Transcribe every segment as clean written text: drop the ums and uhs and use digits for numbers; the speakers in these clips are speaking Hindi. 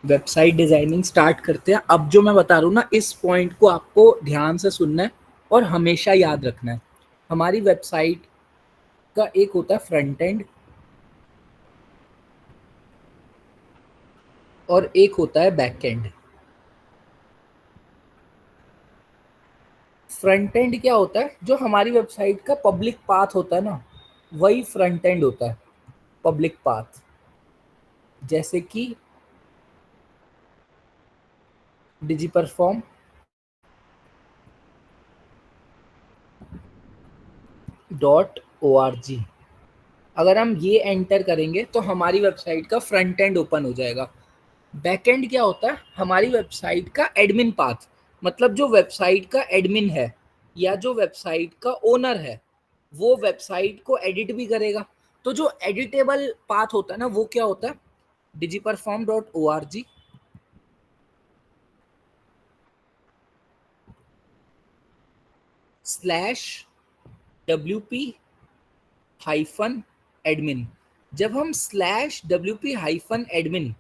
वेबसाइट डिजाइनिंग स्टार्ट करते हैं। अब जो मैं बता रहा हूँ ना, इस पॉइंट को आपको ध्यान से सुनना है और हमेशा याद रखना है। हमारी वेबसाइट का एक होता है फ्रंट एंड और एक होता है बैक एंड। फ्रंट एंड क्या होता है? जो हमारी वेबसाइट का पब्लिक पाथ होता है ना, वही फ्रंट एंड होता है। पब्लिक पाथ जैसे कि डिजीपरफॉर्म .org, अगर हम ये एंटर करेंगे तो हमारी वेबसाइट का फ्रंट एंड ओपन हो जाएगा। बैक एंड क्या होता है? हमारी वेबसाइट का एडमिन पाथ, मतलब जो वेबसाइट का एडमिन है या जो वेबसाइट का ओनर है, वो वेबसाइट को एडिट भी करेगा। तो जो एडिटेबल पाथ होता है ना, वो क्या होता है? digiperform.org slash WP-admin। जब हम स्लैश WP-admin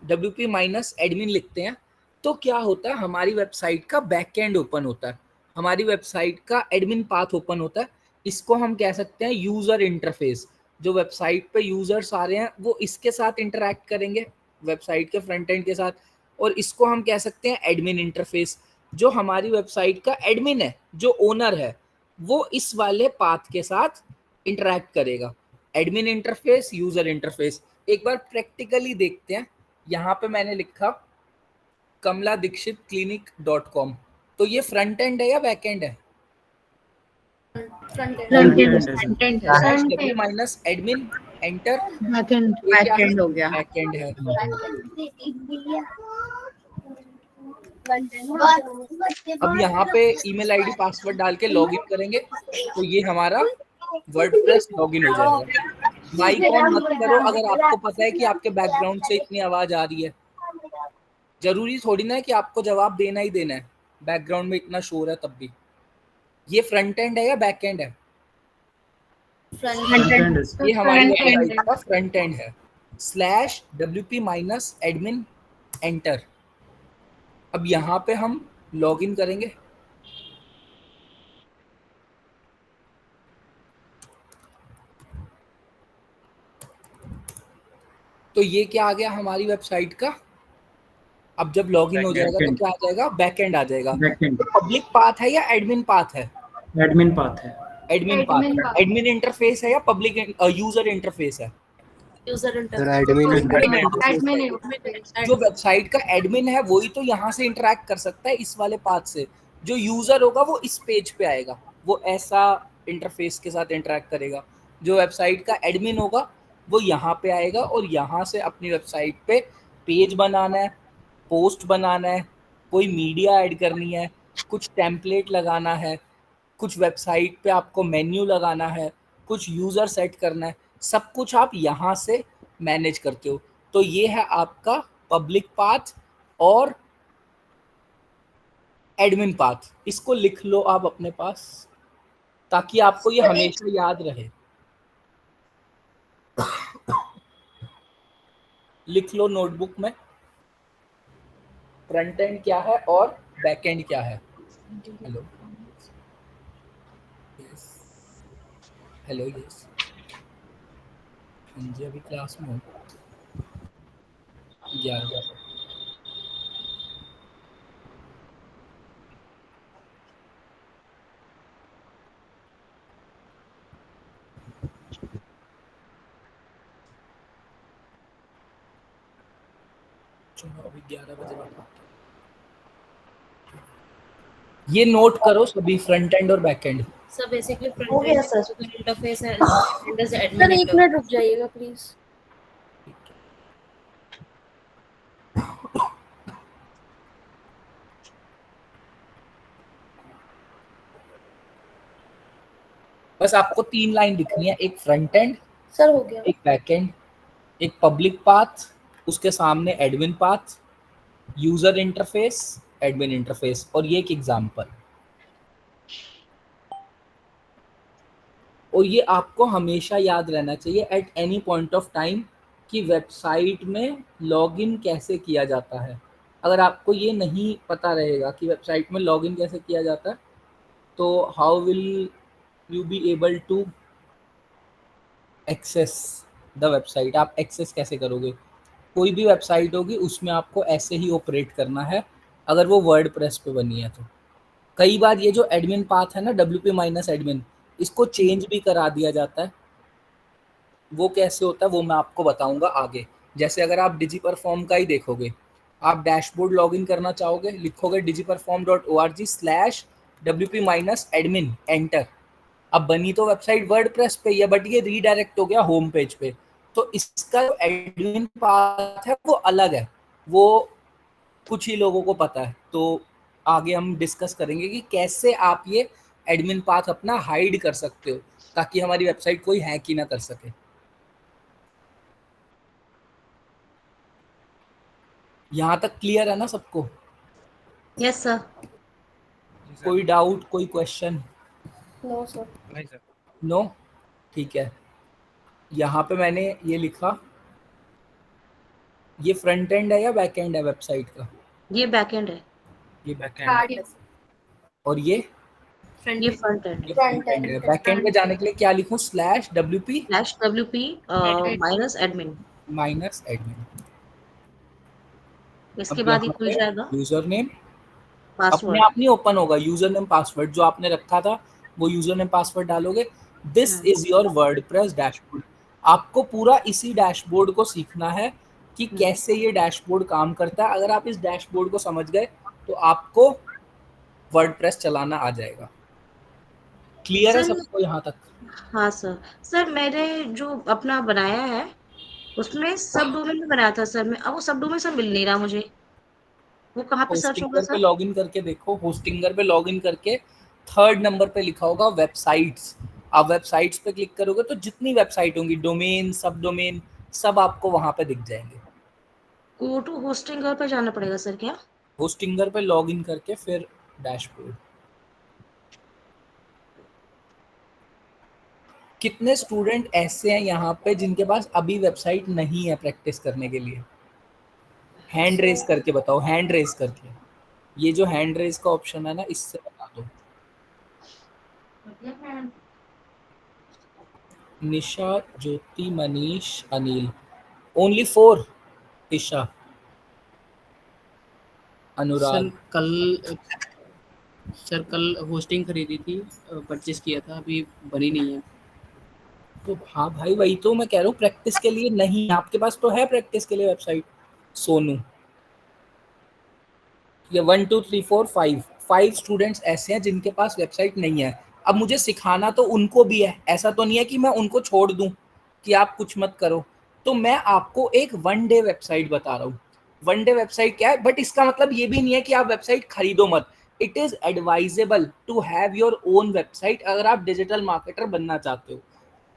WP-admin लिखते हैं तो क्या होता है? हमारी वेबसाइट का बैकएंड ओपन होता है, हमारी वेबसाइट का एडमिन पाथ ओपन होता है। इसको हम कह सकते हैं यूजर इंटरफेस। जो वेबसाइट पे यूजर्स आ रहे हैं वो इसके साथ इंटरैक्ट करेंगे, वेबसाइट के फ्रंट एंड के साथ, और इसको हम कह सकते हैं एडमिन इंटरफेस। जो हमारी वेबसाइट का एडमिन है, जो ओनर है, वो इस वाले पाथ के साथ इंटरैक्ट करेगा। Admin interface, user interface. एक बार प्रैक्टिकली देखते हैं। यहाँ पे मैंने लिखा कमला दीक्षित क्लिनिक .com, तो ये फ्रंट एंड है या बैक एंड है? फ्रंट फ्रंट एंड एंड है sir. Front slash and W-admin enter, back and. ये क्या है? बैक एंड हो गया। बैक एंड है। अब यहाँ पे ईमेल आईडी पासवर्ड डाल के लॉगिन करेंगे तो ये हमारा वर्डप्रेस लॉगिन हो जाएगा। माइक ऑन मत करो अगर आपको पता है कि आपके बैकग्राउंड से इतनी आवाज आ रही है। जरूरी थोड़ी ना है कि आपको जवाब देना ही देना है, बैकग्राउंड में इतना शोर है तब भी। ये फ्रंट एंड है या बैक एंड है? फ्रंट एंड है सर। ये हमारी फ्रंट एंड वेबसाइट का फ्रंट एंड है। Slash WP-admin enter. अब यहाँ पे हम लॉगिन करेंगे। तो ये क्या आ गया हमारी वेबसाइट का? अब जब लॉगिन हो जाएगा तो क्या आ जाएगा? बैकएंड आ जाएगा। बैक एंड तो पब्लिक पाथ है या एडमिन पाथ है? एडमिन पाथ है। Admin path. एडमिन इंटरफेस है या पब्लिक यूजर इंटरफेस है? User sir interface admin interface है। एडमिन जो वेबसाइट का एडमिन है वही तो यहाँ से इंटरैक्ट कर सकता है इस वाले पाथ से। जो यूजर होगा वो इस पेज पे आएगा, वो ऐसा इंटरफेस के साथ इंटरैक्ट करेगा। जो वेबसाइट का एडमिन होगा वो यहाँ पे आएगा और यहाँ से अपनी वेबसाइट पे पेज बनाना है, पोस्ट बनाना है, कोई मीडिया ऐड करनी है, कुछ टेम्पलेट लगाना है, कुछ वेबसाइट पे आपको मेन्यू लगाना है, कुछ यूज़र सेट करना है, सब कुछ आप यहाँ से मैनेज करते हो। तो ये है आपका पब्लिक पाथ और एडमिन पाथ। इसको लिख लो आप अपने पास ताकि आपको ये हमेशा याद रहे। लिख लो नोटबुक में, फ्रंट एंड क्या है और बैक एंड क्या है। Hello yes, hello yes. हाँ जी, अभी क्लास में हो 11 बजे। चलो अभी 11 बजे बात करते हैं। ये नोट करो सभी, फ्रंट एंड और बैक एंड। सर बेसिकली हो फ्रंट गया एंड सर। यूजर इंटरफेस है एंड इज सर एडमिन एक मिनट रुक जाइएगा प्लीज। बस आपको 3 लाइन लिखनी है, एक फ्रंट एंड, सर हो गया। एक बैक एंड, एक पब्लिक पाथ, उसके सामने admin path, user interface, admin interface, और ये एक एग्जांपल। और ये आपको हमेशा याद रहना चाहिए at any point of time कि वेबसाइट में लॉगिन कैसे किया जाता है। अगर आपको ये नहीं पता रहेगा कि वेबसाइट में लॉगिन कैसे किया जाता है, तो how will you be able to access the website? आप एक्सेस कैसे करोगे? कोई भी वेबसाइट होगी उसमें आपको ऐसे ही ऑपरेट करना है अगर वो वर्डप्रेस पे बनी है तो। कई बार ये जो एडमिन पाथ है ना, wp-admin, इसको चेंज भी करा दिया जाता है। वो कैसे होता है वो मैं आपको बताऊंगा आगे। जैसे अगर आप डिजीपरफॉर्म का ही देखोगे, आप डैशबोर्ड लॉगिन करना चाहोगे, लिखोगे digiperform.org/wp-admin, एंटर। अब बनी तो वेबसाइट वर्डप्रेस पे ही है, बट ये रीडायरेक्ट हो गया होम पेज पे। तो इसका जो एडमिन पाथ है वो अलग है, वो कुछ ही लोगों को पता है। तो आगे हम डिस्कस करेंगे कि कैसे आप ये एडमिन पाथ अपना हाइड कर सकते हो ताकि हमारी वेबसाइट कोई हैक ही ना कर सके। यहाँ तक क्लियर है ना सबको? Yes, sir. कोई डाउट, कोई क्वेश्चन? No sir. नहीं सर। नो? ठीक है। यहाँ पे मैंने ये लिखा, ये फ्रंट एंड है या बैक एंड है वेबसाइट का? ये बैकएंड है, ये बैक एंड कार्ड है। है। और ये ये फ्रंट एंड ये है। फ्रंट एंड है। बैक एंड पे जाने के लिए क्या लिखूं? /wp /wp -admin। -admin। इसके अब बाद ही यहाँ खुल पे जाएगा यूजर नेम अपने पासवर्ड। आप नहीं ओपन होगा, यूजर नेम पासवर्ड जो आपने रखा था वो यूजर नेम पासवर्ड डालोगे। This is your WordPress dashboard. आपको पूरा इसी डैशबोर्ड को सीखना है कि कैसे ये डैशबोर्ड काम करता है। अगर आप इस डैशबोर्ड को समझ गए तो आपको वर्डप्रेस चलाना आ जाएगा। क्लियर है सर, सबको यहाँ तक? हाँ सर। सर मैंने जो अपना बनाया है उसमें सब डोमेन में बनाया था सर, मैं अब वो सब डोमेन सर मिल नहीं रहा मुझे, वो कहाँ पे सर्च होगा होस्टिंगर पे सर? लॉगिन करके देखो। होस्टिंगर पे लॉगिन करके थर्ड नंबर पे लिखा होगा वेबसाइट्स। आप वेबसाइट्स पे क्लिक करोगे तो जितनी वेबसाइट होंगी, डोमेन, सब डोमेन, सब आपको वहां पे दिख जाएंगे। गो टू होस्टिंग पर जाना पड़ेगा सर क्या? होस्टिंगर पे लॉगिन करके फिर डैशबोर्ड। कितने स्टूडेंट ऐसे हैं यहाँ पे जिनके पास अभी वेबसाइट नहीं है प्रैक्टिस करने के लिए? हैंड रेज करके बताओ, हैंड रेज करके। ये जो हैंड रेज का ऑप्शन है ना, इससे बता दो। निशा, ज्योति, मनीष, अनिल। ओनली 4? ईशा, सर अनुराग। कल होस्टिंग खरीदी थी, परचेज किया था, अभी बनी नहीं है। तो हाँ भाई, वही तो मैं कह रहा हूँ, प्रैक्टिस के लिए नहीं। आपके पास तो है प्रैक्टिस के लिए वेबसाइट। सोनू, ये 1 2 3 4 5 स्टूडेंट्स ऐसे हैं जिनके पास वेबसाइट नहीं है। अब मुझे सिखाना तो उनको भी है, ऐसा तो नहीं है कि मैं उनको छोड़ दूं कि आप कुछ मत करो। तो मैं आपको एक 1 डे वेबसाइट बता रहा हूँ। 1 डे वेबसाइट क्या है, बट इसका मतलब ये भी नहीं है कि आप वेबसाइट खरीदो मत। It is advisable to have your own website अगर आप डिजिटल मार्केटर बनना चाहते हो।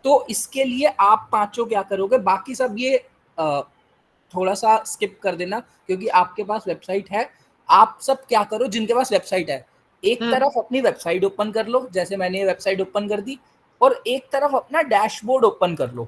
तो इसके लिए आप पांचों क्या करोगे, बाकी सब ये थोड़ा सा स्किप कर देना क्योंकि आपके पास वेबसाइट है। आप सब क्या करो जिनके पास वेबसाइट है, एक तरफ अपनी वेबसाइट ओपन कर लो, जैसे मैंने ये वेबसाइट ओपन कर दी, और एक तरफ अपना डैशबोर्ड ओपन कर लो।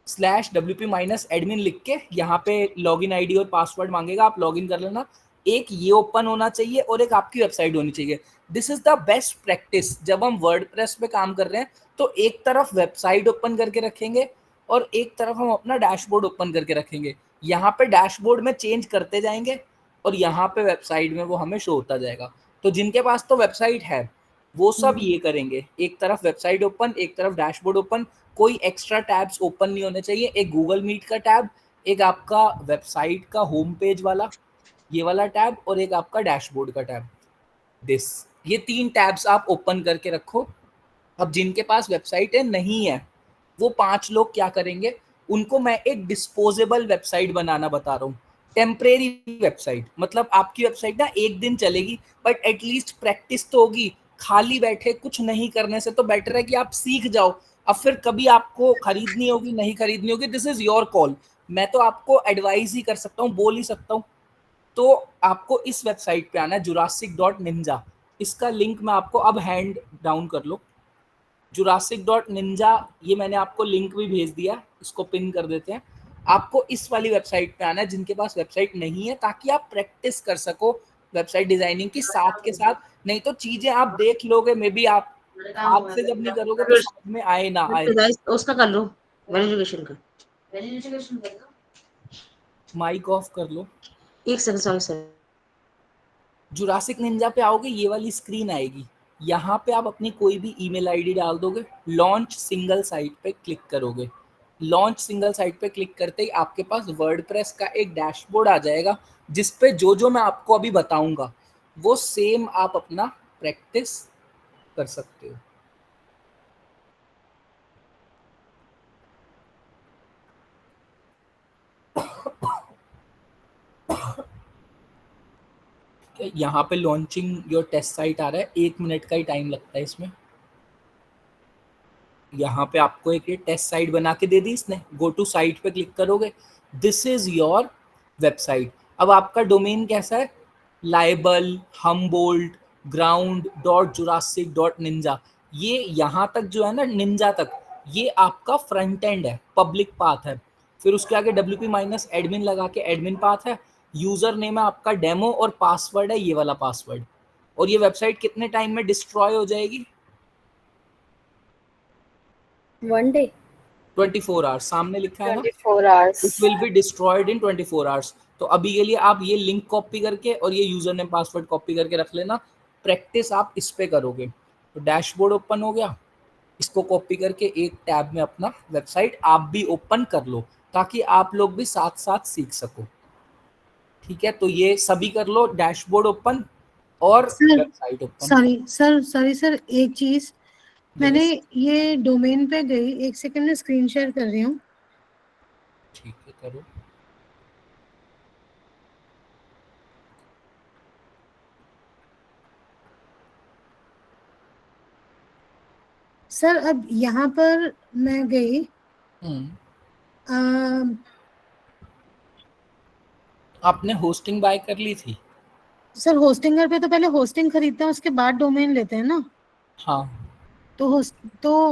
/wp-admin लिख के यहाँ पे लॉगिन आईडी और पासवर्ड मांगेगा, आप लॉगिन कर लेना। एक ये ओपन होना चाहिए और एक आपकी वेबसाइट होनी चाहिए। This is the best practice. जब हम वर्डप्रेस पे काम कर रहे हैं तो एक तरफ वेबसाइट ओपन करके रखेंगे और एक तरफ हम अपना डैशबोर्ड ओपन करके रखेंगे। यहाँ पे डैशबोर्ड में चेंज करते जाएंगे और यहाँ पे वेबसाइट में वो हमें शो होता जाएगा। तो जिनके पास तो वेबसाइट है वो सब ये करेंगे, एक तरफ वेबसाइट ओपन, एक तरफ डैशबोर्ड ओपन। कोई एक्स्ट्रा टैब्स ओपन नहीं होने चाहिए। एक गूगल मीट का टैब, एक आपका वेबसाइट का होम पेज वाला ये वाला टैब, और एक आपका डैशबोर्ड का टैब। ये 3 टैब्स आप ओपन करके रखो। अब जिनके पास वेबसाइट है नहीं है, वो 5 लोग क्या करेंगे, उनको मैं एक डिस्पोजेबल वेबसाइट बनाना बता रहा हूँ। टेम्परेरी वेबसाइट, मतलब आपकी वेबसाइट ना एक दिन चलेगी बट एटलीस्ट प्रैक्टिस तो होगी। खाली बैठे कुछ नहीं करने से तो बेटर है कि आप सीख जाओ। अब फिर कभी आपको खरीदनी होगी नहीं खरीदनी होगी, दिस इज योर कॉल। मैं तो आपको एडवाइस ही कर सकता हूँ, बोल ही सकता हूँ। तो आपको इस वेबसाइट पे आना है, jurassic.ninja। इसका लिंक मैं आपको अब हैंड डाउन कर लो। jurassic.ninja, ये मैंने आपको लिंक भी भेज दिया, इसको पिन कर देते हैं। आपको इस वाली वेबसाइट पे आना है जिनके पास वेबसाइट नहीं है, ताकि आप प्रैक्टिस कर सको वेबसाइट डिजाइनिंग की साथ के साथ। नहीं तो चीजें आप देख लोगे, मे बी आप हाथ से जब नहीं करोगे तो समझ में आए ना आए। उसका कर लो, वेरिफिकेशन का। वेरिफिकेशन कर दो, माइक ऑफ कर लो। एक second, sorry sir. Jurassic ninja पे आओगे, ये वाली स्क्रीन आएगी, यहाँ पे आप अपनी कोई भी ईमेल आईडी डाल दोगे, लॉन्च सिंगल साइट पे क्लिक करोगे। लॉन्च सिंगल साइट पे क्लिक करते ही आपके पास वर्डप्रेस का एक डैशबोर्ड आ जाएगा, जिस पे जो जो मैं आपको अभी बताऊंगा वो सेम आप अपना प्रैक्टिस कर सकते हो। यहाँ पे लॉन्चिंग योर टेस्ट साइट आ रहा है, 1 मिनट का ही टाइम लगता है इसमें। यहाँ पे आपको एक टेस्ट साइट बना के दे दी इसने, गो टू साइट पे क्लिक करोगे, दिस इज योर वेबसाइट। अब आपका डोमेन कैसा है, लाइबल हमबोल्ट ground.jurassic.ninja, ये यहाँ तक जो है ना, निंजा तक, ये आपका फ्रंट एंड है, पब्लिक पाथ है। फिर उसके आगे wp-admin लगा के एडमिन पाथ है, यूजर नेम है आपका डेमो, और पासवर्ड है ये वाला पासवर्ड। और ये वेबसाइट कितने टाइम में डिस्ट्रॉय हो जाएगी? 1 day, 24 आवर्स, सामने लिखा है ना, 24 hours. It will be destroyed in 24 hours. तो अभी के लिए आप ये लिंक कॉपी करके और ये यूजर नेम पासवर्ड कॉपी करके रख लेना, प्रैक्टिस आप इस पे करोगे। तो डैशबोर्ड ओपन हो गया, इसको कॉपी करके एक टैब में अपना वेबसाइट आप भी ओपन कर लो, ताकि आप लोग भी साथ साथ सीख सको। ठीक है, तो ये सभी कर लो, डैशबोर्ड ओपन और वेबसाइट ओपन। सर एक चीज, मैंने ये डोमेन पे गई, एक सेकंड में स्क्रीन शेयर कर रही हूँ। ठीक है, करो। सर अब यहाँ पर मैं गई, आपने होस्टिंग बाय कर ली थी? सर होस्टिंगर पे तो पहले होस्टिंग खरीदते हैं, उसके बाद डोमेन लेते हैं ना। हाँ, तो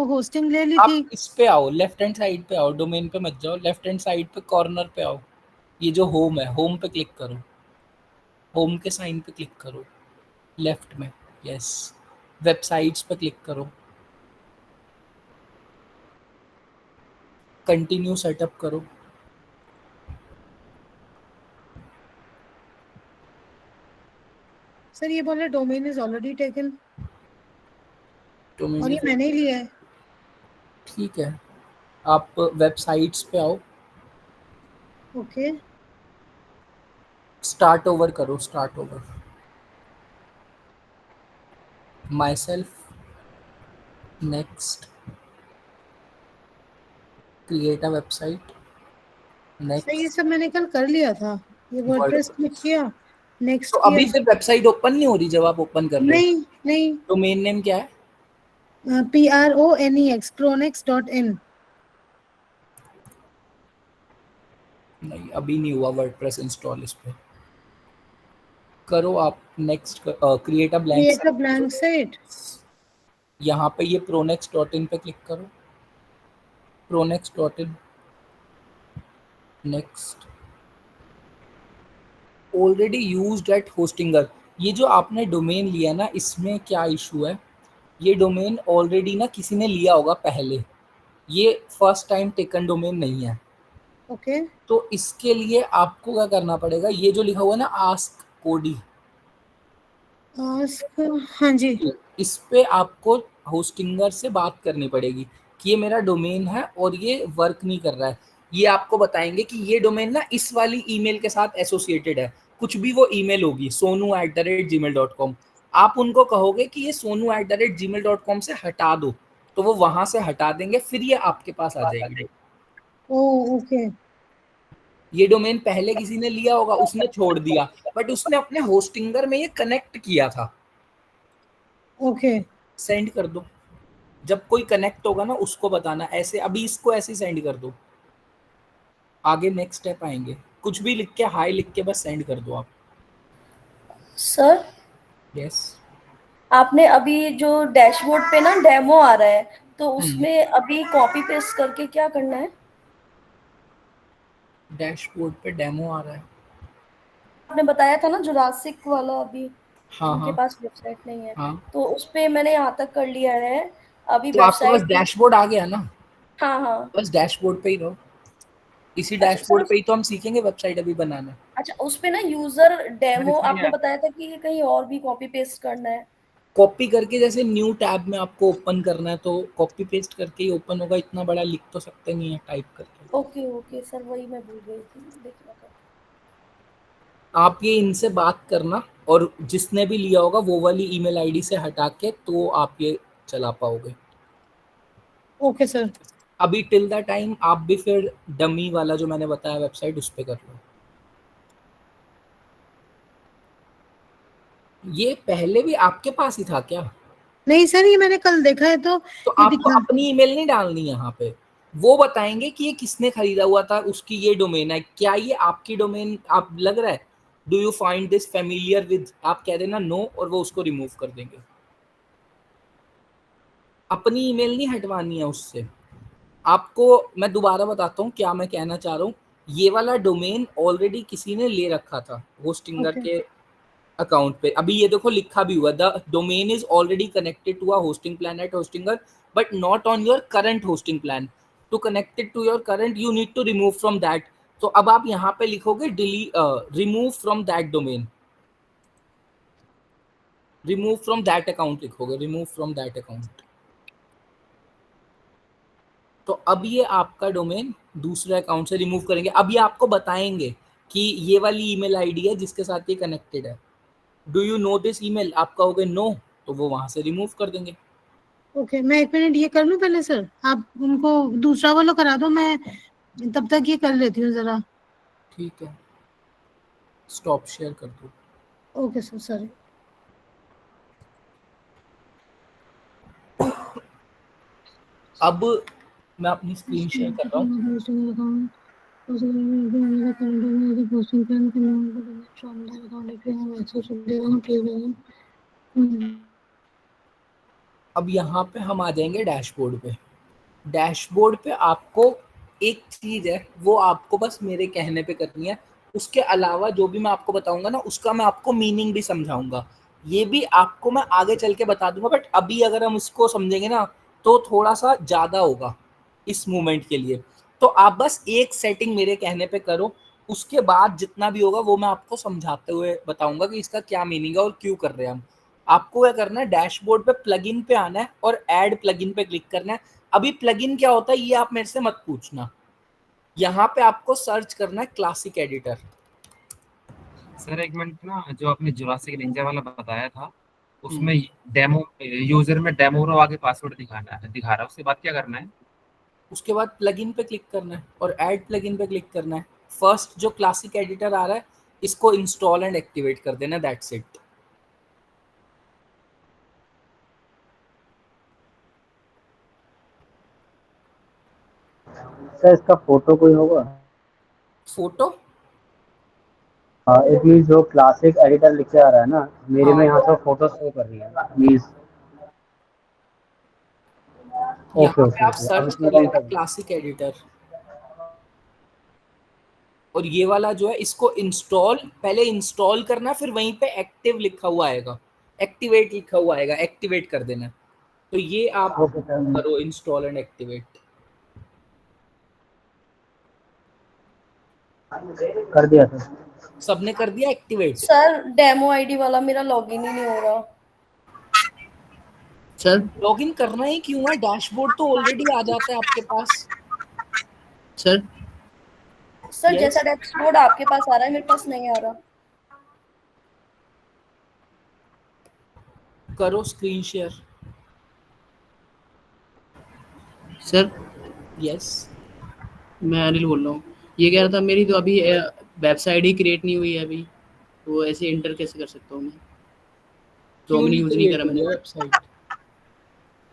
होस्टिंग ले ली आप थी। इस पे आओ, लेफ्ट हैंड साइड पे आओ, डोमेन पे मत जाओ, लेफ्ट हैंड साइड पे कॉर्नर पे आओ, ये जो होम है, होम पे क्लिक करो, होम के साइन पे क्लिक करो लेफ्ट में, यस, वेबसाइट्स पे क्लिक करो, कंटिन्यू सेटअप करो। सर ये बोले डोमेन इज ऑलरेडी टेकन, और ये डोमेन, मैंने ही लिया है। ठीक है, आप वेबसाइट्स पे आओ, ओके, स्टार्ट ओवर करो, start over, my self, next, create a website, sir ये नेक्स्ट। सब मैंने कल कर लिया था, ये वर्डप्रेस क्लिक किया, नेक्स्ट तो अभी फिर वेबसाइट ओपन नहीं हो रही जब आप ओपन कर रहे हो? नहीं, डोमेन नेम क्या है? PRONEX, pronex.in। नहीं, अभी नहीं हुआ वर्डप्रेस इंस्टॉल, इस पे करो आप, next, create a blank site. यहाँ पे ये pronex.in पे क्लिक करो, pronex.in, next, already used eight Hostinger. ये जो आपने डोमेन लिया ना, इसमें क्या इशू है, ये डोमेन ऑलरेडी ना किसी ने लिया होगा पहले, ये फर्स्ट टाइम टेकन डोमेन नहीं है। ओके, तो इसके लिए आपको क्या करना पड़ेगा, ये जो लिखा हुआ है ना आस्क कोडी, हाँ जी, इस पे आपको होस्टिंगर से बात करनी पड़ेगी कि ये मेरा डोमेन है और ये वर्क नहीं कर रहा है। ये आपको बताएंगे कि ये डोमेन ना इस वाली ईमेल के साथ एसोसिएटेड है, कुछ भी वो ईमेल होगी, sonu@gmail.com। आप उनको कहोगे कि ये sonu@gmail.com से हटा दो, तो वो वहां से हटा देंगे, फिर ये आपके पास आ जाएगी। ओके, ये डोमेन पहले किसी ने लिया होगा, उसने छोड़ दिया, बट उसने अपने होस्टिंगर में ये कनेक्ट किया था। ओके, सेंड कर दो, जब कोई कनेक्ट होगा ना उसको बताना, ऐसे अभी इसको ऐसे सेंड कर दो, आगे नेक्स्ट स्टेप आएंगे, कुछ भी लिख के, हाई लिख के बस सेंड कर दो आप। सर यस, आपने अभी जो डैशबोर्ड पे ना डेमो आ रहा है, तो उसमें अभी कॉपी पेस्ट करके क्या करना है? डैशबोर्ड पे डेमो आ रहा है। आपने बताया था ना जुरासिक वाला, अभी हाँ उनके हाँ पास वेबसाइट नहीं है, हाँ, तो उस पे मैंने यहाँ तक कर लिया है। अभी तो आपके पास वेबसाइट, डैशबोर्ड आ गया ना, हाँ हाँ। बस डैशबोर्ड पे ही रहो। इसी अच्छा सर, डैशबोर्ड पे ही तो हम सीखेंगे वेबसाइट अभी बनाना। अच्छा उस पे ना यूजर डेमो इसमें आपने बताया था कि कहीं और भी कॉपी पेस्ट करना है। कॉपी करके, जैसे न्यू टैब में आपको ओपन करना है तो कॉपी पेस्ट करके ही ओपन होगा, इतना बड़ा लिख तो सकते नहीं है टाइप करके। ओके ओके सर, वही मैं भूल गई थी देखना था। आप ये इनसे बात करना, और जिसने भी लिया होगा वो वाली ईमेल आईडी से हटा के तो आप ये चला पाओगे। Okay sir. अभी टिल द टाइम आप भी फिर डमी वाला जो मैंने बताया वेबसाइट उस पे कर लो। ये पहले भी आपके पास ही था क्या? नहीं सर, ये मैंने कल देखा है तो तो ये आपको दिखा। अपनी ईमेल नहीं डालनी है यहाँ पे, वो बताएंगे कि ये किसने खरीदा हुआ था, उसकी ये डोमेन है, क्या ये आपकी डोमेन आप लग रहा है, do you find this familiar with, आप कह देना नो और वो उसको रिमूव कर देंगे। अपनी ईमेल नहीं हटवानी है उससे। आपको मैं दोबारा बताता हूँ क्या मैं कहना चाह रहा हूँ। ये वाला डोमेन ऑलरेडी किसी ने ले रखा था होस्टिंगर ओके के अकाउंट पे। अभी ये देखो लिखा भी हुआ, the domain is already connected to a hosting plan at Hostinger but not on your current hosting plan. To connected to your current you need to remove from that. तो अब आप यहाँ पे लिखोगे remove from that domain, remove from that account लिखोगे, रिमूव फ्रॉम दैट अकाउंट। तो अब ये आपका डोमेन दूसरे अकाउंट से रिमूव करेंगे। अब ये आपको बताएंगे कि ये वाली ईमेल आईडी है जिसके साथ ये कनेक्टेड है, do you know this email, आप कहोगे नो तो वो वहां से रिमूव कर देंगे। ओके, मैं 1 मिनट ये कर लूँ पहले सर, आप उनको दूसरा वाला करा दो, मैं तब तक ये कर लेती हूँ जरा। ठीक है, स्टॉप शेयर कर दो। Okay sir, sorry. अब मैं अपनी स्क्रीन शेयर कर रहा हूँ। अब यहाँ पे हम आ जाएंगे डैशबोर्ड पे। डैशबोर्ड पे आपको एक चीज है वो आपको बस मेरे कहने पे करनी है, उसके अलावा जो भी मैं आपको बताऊंगा ना उसका मैं आपको मीनिंग भी समझाऊंगा, ये भी आपको मैं आगे चल के बता दूंगा। बट अभी अगर हम इसको समझेंगे ना तो थोड़ा सा ज्यादा होगा इस मूवमेंट के लिए। तो आप बस एक सेटिंग मेरे कहने पे करो, उसके बाद जितना भी होगा वो मैं आपको समझाते हुए बताऊंगा कि इसका क्या मीनिंग है और क्यों कर रहे हैं हम। आपको क्या करना है, डैशबोर्ड पे प्लगइन पे आना है और ऐड प्लगइन पे क्लिक करना है। अभी प्लगइन क्या होता है ये आप मेरे से मत पूछना, यहाँ पे आपको सर्च करना है क्लासिक एडिटर। सर एक मिनट ना, जो आपने जुरासिक निंजा वाला बताया था उसमें हम्म, डेमो यूजर में डेमो रो आगे पासवर्ड दिखा रहा है, उसके बाद क्या करना है? उसके बाद प्लगइन पे क्लिक करना है और ऐड प्लगइन पे क्लिक करना है। फर्स्ट जो क्लासिक एडिटर आ रहा है इसको इंस्टॉल एंड एक्टिवेट कर देना, दैट्स इट। सर इसका फोटो कोई होगा? फोटो? हाँ, इसमें जो क्लासिक एडिटर लिखे आ रहा है ना, मेरे में हाँ, यहाँ तो फोटो शो कर रही है प्लीज। ओके यहाँ पे ओके आप ओके, अब सर्च इसमें कर कौन लेना सा? क्लासिक एडिटर, और ये वाला जो है इसको इंस्टॉल, पहले इंस्टॉल करना फिर वहीं पे एक्टिव लिखा हुआ आएगा, एक्टिवेट लिखा हुआ आएगा, एक्टिवेट कर देना। तो ये आप ओके सर, करो इंस्टॉल एंड एक्टिवेट। कर दिया सर। सबने कर दिया एक्टिवेट? सर डेमो आईडी वाला मेरा लॉगिन ही नहीं हो रहा। सर लॉगिन करना ही क्यों है, डैशबोर्ड तो ऑलरेडी आ जाता है आपके पास। सर सर यस, जैसा डैशबोर्ड आपके पास आ रहा है मेरे पास नहीं आ रहा। करो स्क्रीन शेयर। सर यस, मैं अनिल बोल रहा हूँ। ये कह रहा था मेरी तो अभी वेबसाइट ही क्रिएट नहीं हुई है अभी, तो ऐसे इंटर कैसे कर सकता हूँ मैं? क्यों डोमेन नहीं यूज नहीं क्रिएट करा हुई मैंने, है वेबसाइट?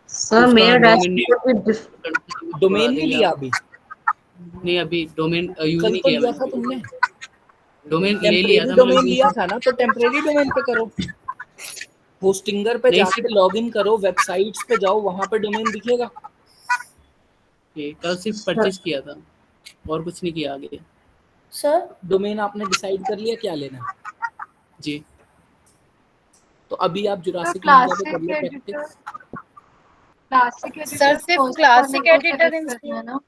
सर उसका मेरा डोमेन डैशबोर्ड भी डोमेन नहीं लिया अभी? नहीं, अभी डोमेन यूज कल नहीं तो किया लिया था मैंने। तुमने, डोमेन ले लिया टेम्परेरी था डोमेन मैंने लिया था ना, तो टेम्परेरी डोमेन पे करो। होस्टिंगर पे नहीं जाके सिर्फ लॉगिन करो, वेबसाइट्स पे जाओ, वहां पे डोमेन दिखेगा। ओके, कल सिर्फ सर परचेज किया था और कुछ नहीं किया आगे। सर डोमेन आपने डिसाइड कर लिया क्या लेना है? जी। तो अभी आप जुरासिक निंजा पे कर क्लासिक लो editor, practice. Classic sir editor सिर्फ पोस्ट क्लासिक वाले को एडिटर सेलेक्ट इंस्टॉल करना है ना।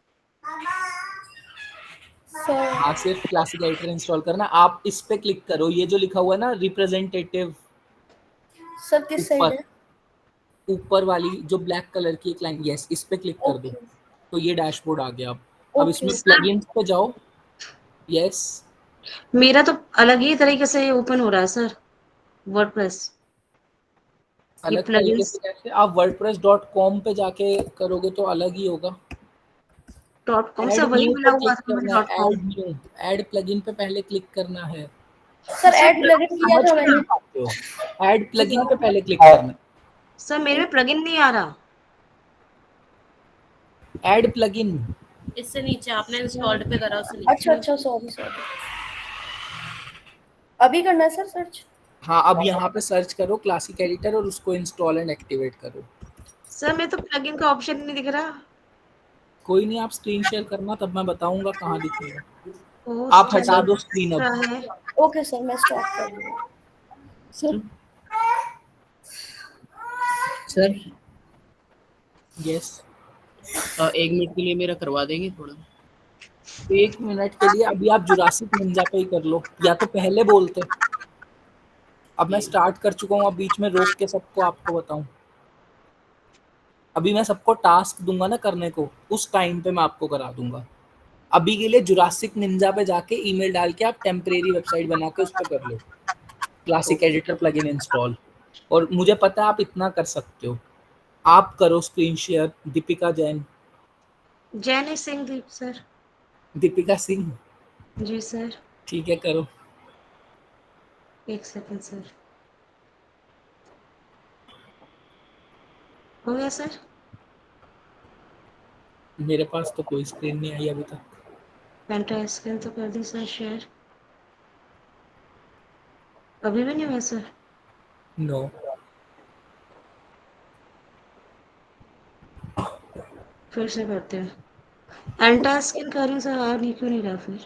सर हाँ, सिर्फ क्लासिक एडिटर इंस्टॉल करना। आप इस पे क्लिक करो, ये जो लिखा हुआ है ना रिप्रेजेंटेटिव, सर किस साइड ऊपर है? ऊपर वाली जो ब्लैक कलर की एक लाइन, यस, इस पे क्लिक कर दो। ओके तो ये डैशबोर्ड आ गया। अब ओके इसमें सर प्लगइन्स पे जाओ। यस, मेरा तो अलग ही तरीके से ओपन हो रहा है सर, वर्डप्रेस। ये अलग तरीके प्लगइन्स से कैसे? आप wordpress.com पे जाके करोगे तो अलग ही होगा। .com ऐड से वही न्यू मिला पे हुआ क्लिक था करना मुझे है, .com। Add new, add plugin पे पहले क्लिक करना है। सर सर ऐड प्लगइन किया समझ था क्यों नहीं मैंने। पाते हो? ऐड प्लगइन पे पहले क्लिक करना है। सर मेरे में प्लगइन नहीं आ रहा। Add plugin. इससे नीचे आपने इंस्टॉल्ड पे करा, उससे नीचे। अच्छा अच्छा, सॉरी सॉरी। अभी करना है सर सर्च? हाँ, अब यहाँ पे सर्च करो क्लासिक एडिटर और उसको इंस्टॉल एंड एक्टिवेट करो। सर मैं तो प्लगइन का ऑप्शन नहीं दिख रहा। कोई नहीं, आप स्क्रीन शेयर करना, तब मैं बताऊंगा कहाँ दिखेगा। आप पोस्ट हटा चल दो स्क्रीन अब। रहा है। ओके सर, मैं स्टॉप कर दूंगा। सर सर यस, 1 मिनट के लिए मेरा करवा देंगे थोड़ा? 1 मिनट के लिए अभी आप जुरासिक निंजा पे ही कर लो, या तो पहले बोलते। अब मैं स्टार्ट कर चुका हूँ, अब बीच में रोक के सबको आपको बताऊं। अभी मैं सबको टास्क दूंगा ना करने को, उस टाइम पे मैं आपको करा दूंगा। अभी के लिए जुरासिक निंजा पे जाके ईमेल डाल के आप टेम्परेरी वेबसाइट बना के उस पर कर लो क्लासिक एडिटर प्लगइन इंस्टॉल। और मुझे पता है आप इतना कर सकते हो। आप करो स्क्रीन शेयर। दीपिका जैन। जैन सिंह दीप सर। दीपिका सिंह, जी सर, ठीक है, करो। 1 सेकंड सर। हो गया सर। मेरे पास तो कोई स्क्रीन नहीं आई अभी तक। पेंटा स्कैन तो कर दी सर शेयर। अभी भी नहीं हुआ सर। नो। फिर से करते हैं। एंटा स्कैन कर रही हूँ सर, आ नहीं क्यों नहीं रहा फिर?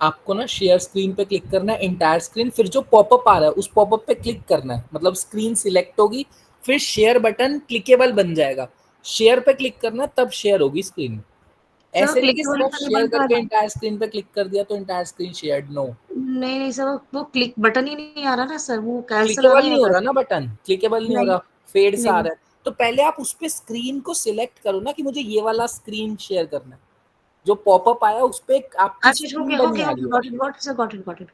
आपको ना शेयर स्क्रीन पे क्लिक करना है, एंटायर स्क्रीन, फिर जो पॉपअप आ रहा है उस पॉपअप पे क्लिक करना है, मतलब स्क्रीन सिलेक्ट होगी, फिर शेयर बटन क्लिकेबल बन जाएगा। शेयर पे क्लिक करना है, तब शेयर होगी स्क्रीन। सर ऐसे नहीं कि क्लिकेबल सिर्फ का नहीं शेयर बन पा करके रहा। एंटायर स्क्रीन पे क्लिक कर दिया तो एंटायर स्क्रीन शेयर्ड, नो। नहीं नहीं सर, वो क्लिक बटन ही नहीं आ रहा ना सर, वो कैंसिल आ क्लिकेबल रहा है नहीं हो बस। रहा ना बटन, क्लिकेबल नहीं हो नहीं रहा, फेड सा आ नहीं। रहा है। तो पहले आप उस पे स्क्रीन को सिलेक्ट करो ना कि मुझे ये वाला स्क्रीन शेयर करना है। जो पॉपअप आया उस पे आपकी अच्छा हो स्क्रीन गया, बनी आ रही ओके, है। Got it sir, got it.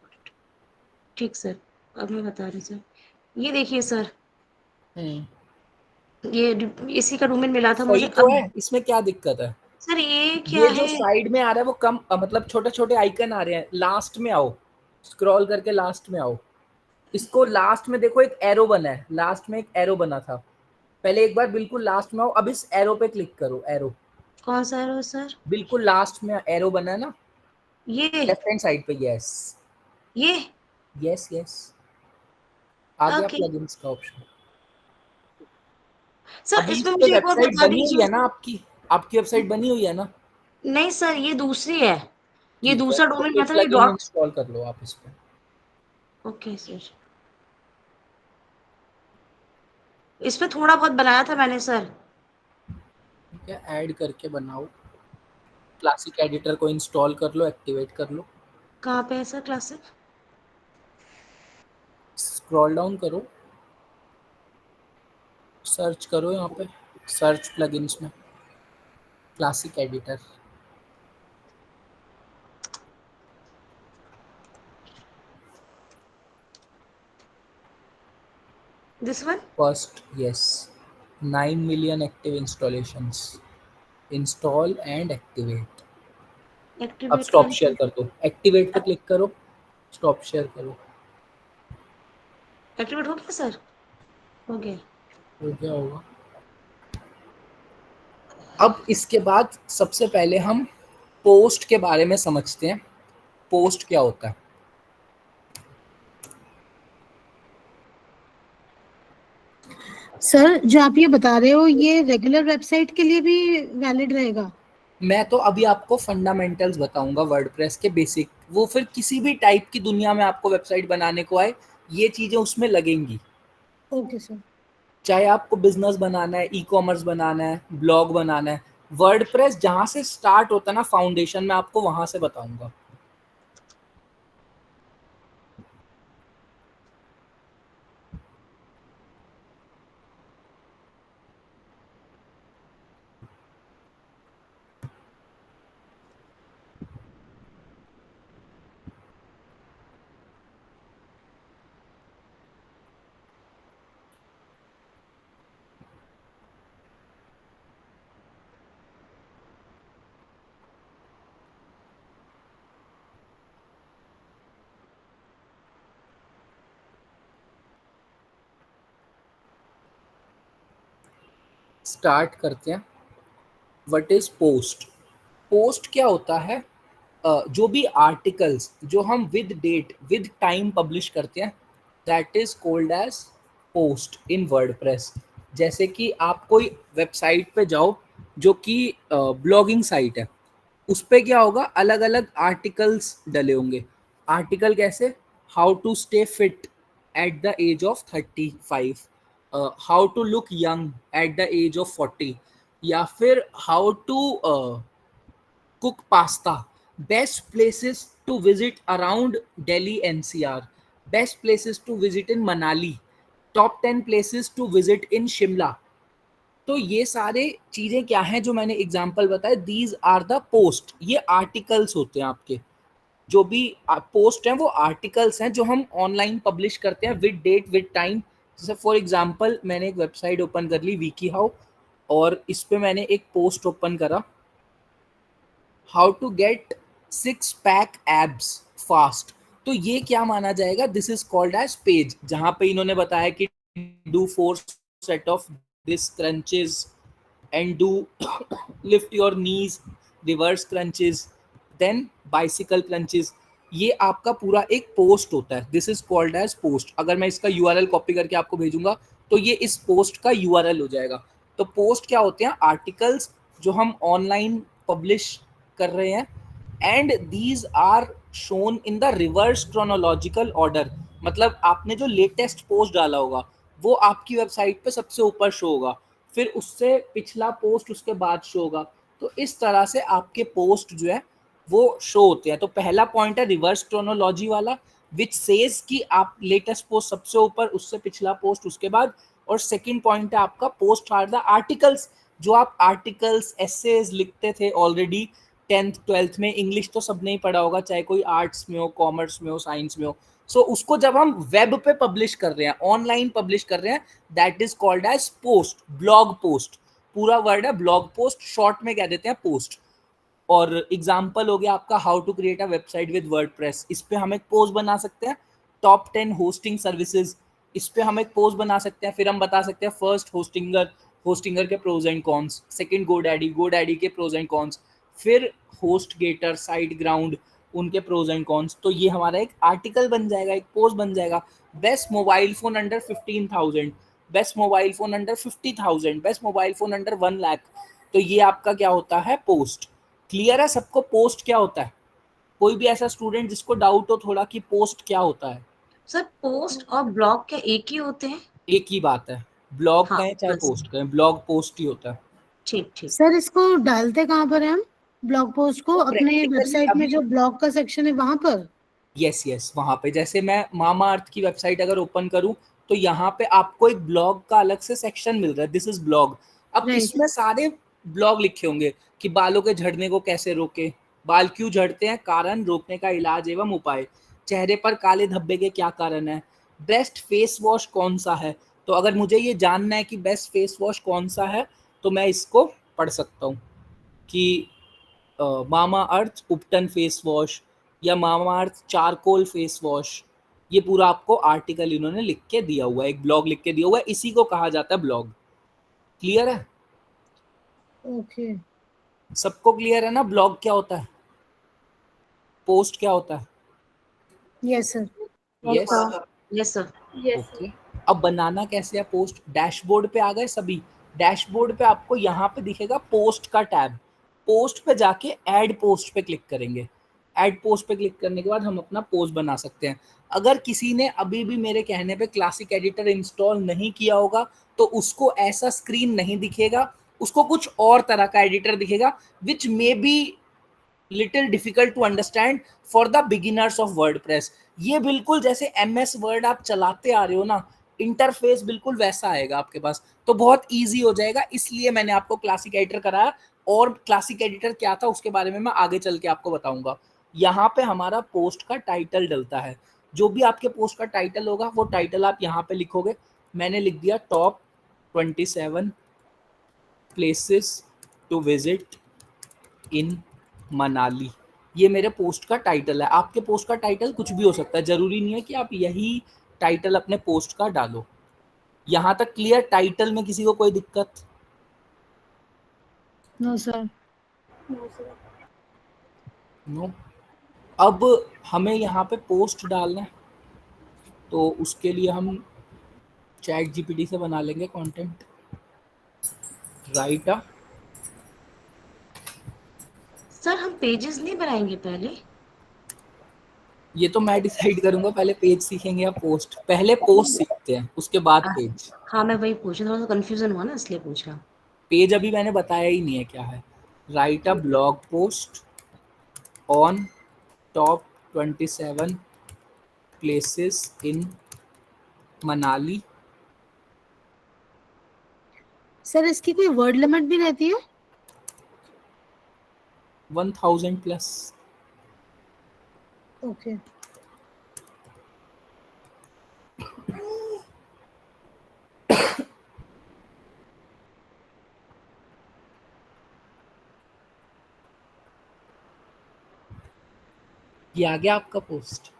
ठीक सर, अब मैं बता रही सर। ये देखिए सर, ये इसी का डोमेन मिला था मुझे सही तो अब। है, इसमें क्या दिक्कत है? सर ये क्या ये जो है? साइड में आ रहा है वो कम, मतलब छोटे छोटे आइकन आ रहे हैं। लास्ट में आओ, स्क्रॉल करके लास्ट में आओ। इसको लास्ट में देखो, एक एरो बना है, लास्ट में एक एरो बना था। पहले एक बार बिल्कुल लास्ट में आओ, अब इस एरो पे क्लिक करो। एरो कौन सा है सर? बिल्कुल लास्ट में एरो बना है ना, ये लेफ्ट हैंड साइड पे। यस ये यस यस, आ गया ओके प्लगइन्स का ऑप्शन। सर, अभी इस इसमें पे मुझे एक और वेबसाइट बता बनी हुई दीजिए। है ना आपकी? आपकी वेबसाइट बनी हुई है ना? नहीं सर, ये दूसरी है। ये ठीक है, दूसरा तो डोमेन फिर मतलब ये प्लगइन डॉट। इंस्टॉल कर लो आप इस पे। ओके सर, इस पे थोड़ा बहुत बनाया था मैंने सर। ठीक है, ऐड करके बनाओ। क्लासिक एडिटर को इंस्टॉल कर लो, एक्टिवेट कर लो। कहाँ पे है सर क्लासिक? स्क्रॉल डाउन करो, सर्च करो यहाँ पे, सर्च प्लगइन्स में classic editor. This one. First, yes, 9 million active installations. Install and activate. अब एक्टिवेट स्टॉप कर। शेयर कर दो, एक्टिवेट पे क्लिक करो, स्टॉप शेयर करो। एक्टिवेट हो गया सर? हो गया। हो गया होगा। अब इसके बाद सबसे पहले हम पोस्ट के बारे में समझते हैं। पोस्ट क्या होता है? सर जो आप ये बता रहे हो ये रेगुलर वेबसाइट के लिए भी वैलिड रहेगा? मैं तो अभी आपको फंडामेंटल्स बताऊंगा वर्डप्रेस के बेसिक, वो फिर किसी भी टाइप की दुनिया में आपको वेबसाइट बनाने को आए ये चीजें उसमें लगेंगी। Okay sir. चाहे आपको बिजनेस बनाना है, ई कॉमर्स बनाना है, ब्लॉग बनाना है, वर्डप्रेस जहां से स्टार्ट होता है ना फाउंडेशन में, आपको वहां से बताऊंगा। स्टार्ट करते हैं। What is post? पोस्ट क्या होता है? जो भी आर्टिकल्स जो हम with date with time publish करते हैं, that is called as post in WordPress. जैसे कि आप कोई वेबसाइट पे जाओ जो कि ब्लॉगिंग साइट है, उस पे क्या होगा, अलग अलग आर्टिकल्स डले होंगे। आर्टिकल कैसे? How to stay fit at the age of 35, how to look young at the age of 40, या फिर how to cook pasta, best places to visit around Delhi NCR, best places to visit in Manali, top 10 places to visit in Shimla। तो ये सारे चीजें क्या हैं जो मैंने एग्जांपल बताए, दीज आर द पोस्ट। ये आर्टिकल्स होते हैं आपके, जो भी पोस्ट हैं वो आर्टिकल्स हैं जो हम ऑनलाइन पब्लिश करते हैं विद डेट विद टाइम। जैसे फॉर एग्जांपल मैंने एक वेबसाइट ओपन कर ली विकी हाउ, और इस पे मैंने एक पोस्ट ओपन करा, how to get 6 pack abs fast. तो ये क्या माना जाएगा? This is called as page, जहां पे इन्होंने बताया कि do 4 set of this crunches and do lift your knees, reverse crunches, then bicycle crunches. ये आपका पूरा एक पोस्ट होता है, this is called as post. अगर मैं इसका यूआरएल कॉपी करके आपको भेजूंगा तो ये इस पोस्ट का यूआरएल हो जाएगा। तो पोस्ट क्या होते हैं? आर्टिकल्स जो हम ऑनलाइन पब्लिश कर रहे हैं, and these are shown in the reverse chronological order. मतलब आपने जो लेटेस्ट पोस्ट डाला होगा वो आपकी वेबसाइट पे सबसे ऊपर शो होगा, फिर उससे पिछला पोस्ट उसके बाद शो होगा। तो इस तरह से आपके पोस्ट जो है वो शो होते हैं। तो पहला पॉइंट है रिवर्स क्रोनोलॉजी वाला, विच सेज कि आप लेटेस्ट पोस्ट सबसे ऊपर, उससे पिछला पोस्ट उसके बाद। और सेकंड पॉइंट है आपका पोस्ट आर द आर्टिकल्स, जो आप आर्टिकल्स एसेज लिखते थे ऑलरेडी 10th 12th में। इंग्लिश तो सबने ही पढ़ा होगा, चाहे कोई आर्ट्स में हो, कॉमर्स में हो, साइंस में हो। सो उसको जब हम वेब पे पब्लिश कर रहे हैं, ऑनलाइन पब्लिश कर रहे हैं, that is called as post, blog post. पूरा वर्ड है ब्लॉग पोस्ट, शॉर्ट में कह देते हैं पोस्ट। और एग्जाम्पल हो गया आपका how to create a website with WordPress, इस पे हम एक पोस्ट बना सकते हैं। टॉप 10 होस्टिंग सर्विसेज, इस पे हम एक पोस्ट बना सकते हैं। फिर हम बता सकते हैं फर्स्ट होस्टिंगर के pros and cons, second GoDaddy के प्रोज एंड कॉन्स, फिर होस्ट गेटर, साइट ग्राउंड, उनके प्रोज एंड कॉन्स। तो ये हमारा एक आर्टिकल बन जाएगा, एक पोस्ट बन जाएगा। Best mobile phone under 15,000, best mobile phone under 50,000, best mobile phone under 1 lakh. तो ये आपका क्या होता है? पोस्ट। क्लियर है सबको पोस्ट क्या होता है? कोई भी ऐसा स्टूडेंट जिसको डाउट हो थोड़ा कि पोस्ट क्या होता है? सर पोस्ट और ब्लॉग क्या एक ही होते हैं? एक ही बात है, ब्लॉग हाँ, कहें चाहे बस। पोस्ट कहें, ब्लॉग पोस्ट ही होता है। ठीक ठीक। सर इसको डालते कहाँ पर है हम, ब्लॉग पोस्ट को? तो अपने practically वेबसाइट में अभी जो ब्लॉग का सेक्शन है वहां पर? यस वहां पे, जैसे मैं मामा अर्थ की वेबसाइट अगर ओपन करूं तो यहाँ पे आपको एक ब्लॉग का अलग से सेक्शन मिल रहा है, दिस इज ब्लॉग। अब Right. इसमें सारे ब्लॉग लिखे होंगे कि बालों के झड़ने को कैसे रोके, बाल क्यों झड़ते हैं, कारण, रोकने का इलाज एवं उपाय, चेहरे पर काले धब्बे के क्या कारण है, बेस्ट फेस वॉश कौन सा है। तो अगर मुझे ये जानना है कि बेस्ट फेस वॉश कौन सा है तो मैं इसको पढ़ सकता हूँ कि मामा अर्थ उपटन फेस वॉश या मामा अर्थ चारकोल फेस वॉश। ये पूरा आपको आर्टिकल इन्होंने लिख के दिया हुआ है, एक ब्लॉग लिख के दिया हुआ है, इसी को कहा जाता है ब्लॉग। क्लियर है? ओके। सबको क्लियर है ना ब्लॉग क्या होता है, पोस्ट क्या होता है? Yes sir. Yes yes sir. Okay. अब बनाना कैसे है पोस्ट? डैशबोर्ड पे आ गए सभी। डैशबोर्ड पे आपको यहाँ पे दिखेगा पोस्ट का टैब। पोस्ट पे जाके ऐड पोस्ट पे क्लिक करेंगे। ऐड पोस्ट पे क्लिक करने के बाद हम अपना पोस्ट बना सकते हैं। अगर किसी ने अभी भी मेरे कहने पे क्लासिक एडिटर इंस्टॉल नहीं किया होगा तो उसको ऐसा स्क्रीन नहीं दिखेगा, उसको कुछ और तरह का एडिटर दिखेगा which may be little difficult to understand for the beginners of WordPress. ये बिल्कुल जैसे MS वर्ड आप चलाते आ रहे हो ना, इंटरफेस बिल्कुल वैसा आएगा आपके पास, तो बहुत इजी हो जाएगा। इसलिए मैंने आपको क्लासिक एडिटर कराया, और क्लासिक एडिटर क्या था उसके बारे में मैं आगे चल के आपको बताऊंगा। यहाँ पे हमारा पोस्ट का टाइटल डलता है। जो भी आपके पोस्ट का टाइटल होगा वो टाइटल आप यहाँ पे लिखोगे। मैंने लिख दिया top 27 places to visit in Manali. ये मेरे पोस्ट का टाइटल है। आपके पोस्ट का टाइटल कुछ भी हो सकता है, जरूरी नहीं है कि आप यही टाइटल अपने पोस्ट का डालो। यहाँ तक क्लियर? टाइटल में किसी को कोई दिक्कत? No sir. नो। अब हमें यहाँ पे पोस्ट डालना है, तो उसके लिए हम चैट GPT से बना लेंगे कंटेंट। राइट। सर हम पेजेस नहीं बनाएंगे पहले? ये तो मैं डिसाइड करूंगा, पहले पेज सीखेंगे या पोस्ट? पहले पोस्ट सीखते हैं, उसके बाद पेज। हाँ मैं वही पूछ रहा, थोड़ा सा कंफ्यूजन हुआ ना इसलिए पूछा। पेज अभी मैंने बताया ही नहीं है क्या है। Right a blog post on top 27 places in Manali. Sir इसकी कोई वर्ड लिमिट भी रहती है? 1000 प्लस। ओके। ये आ गया आपका पोस्ट,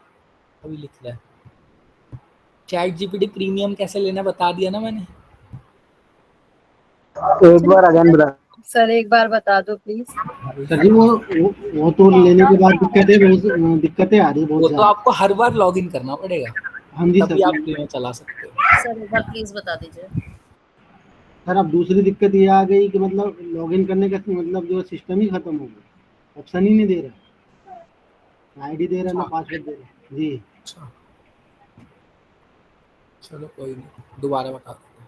अभी लिख रहा है। चैट GPT प्रीमियम कैसे लेना बता दिया ना मैंने। एक बार अगेन बता। सर एक बार बता दो प्लीज। सर जी वो तो लेने के बाद दिक्कतें आ रही है बहुत वो तो ज्यादा। आपको हर बार लॉगिन करना पड़ेगा, हाँ जी तभी सर। आप फ्री में चला सकते हो। सर एक बार प्लीज बता दीजिए। सर अब दूसरी दिक्कत ये आ गई कि मतलब लॉगिन करने का मतलब जो सिस्टम ही खत्म हो गया, ऑप्शन ही नहीं दे रहा, आईडी दे रहा ना पासवर्ड दे रहा जी। अच्छा चलो कोई नहीं, दोबारा बता देते हैं।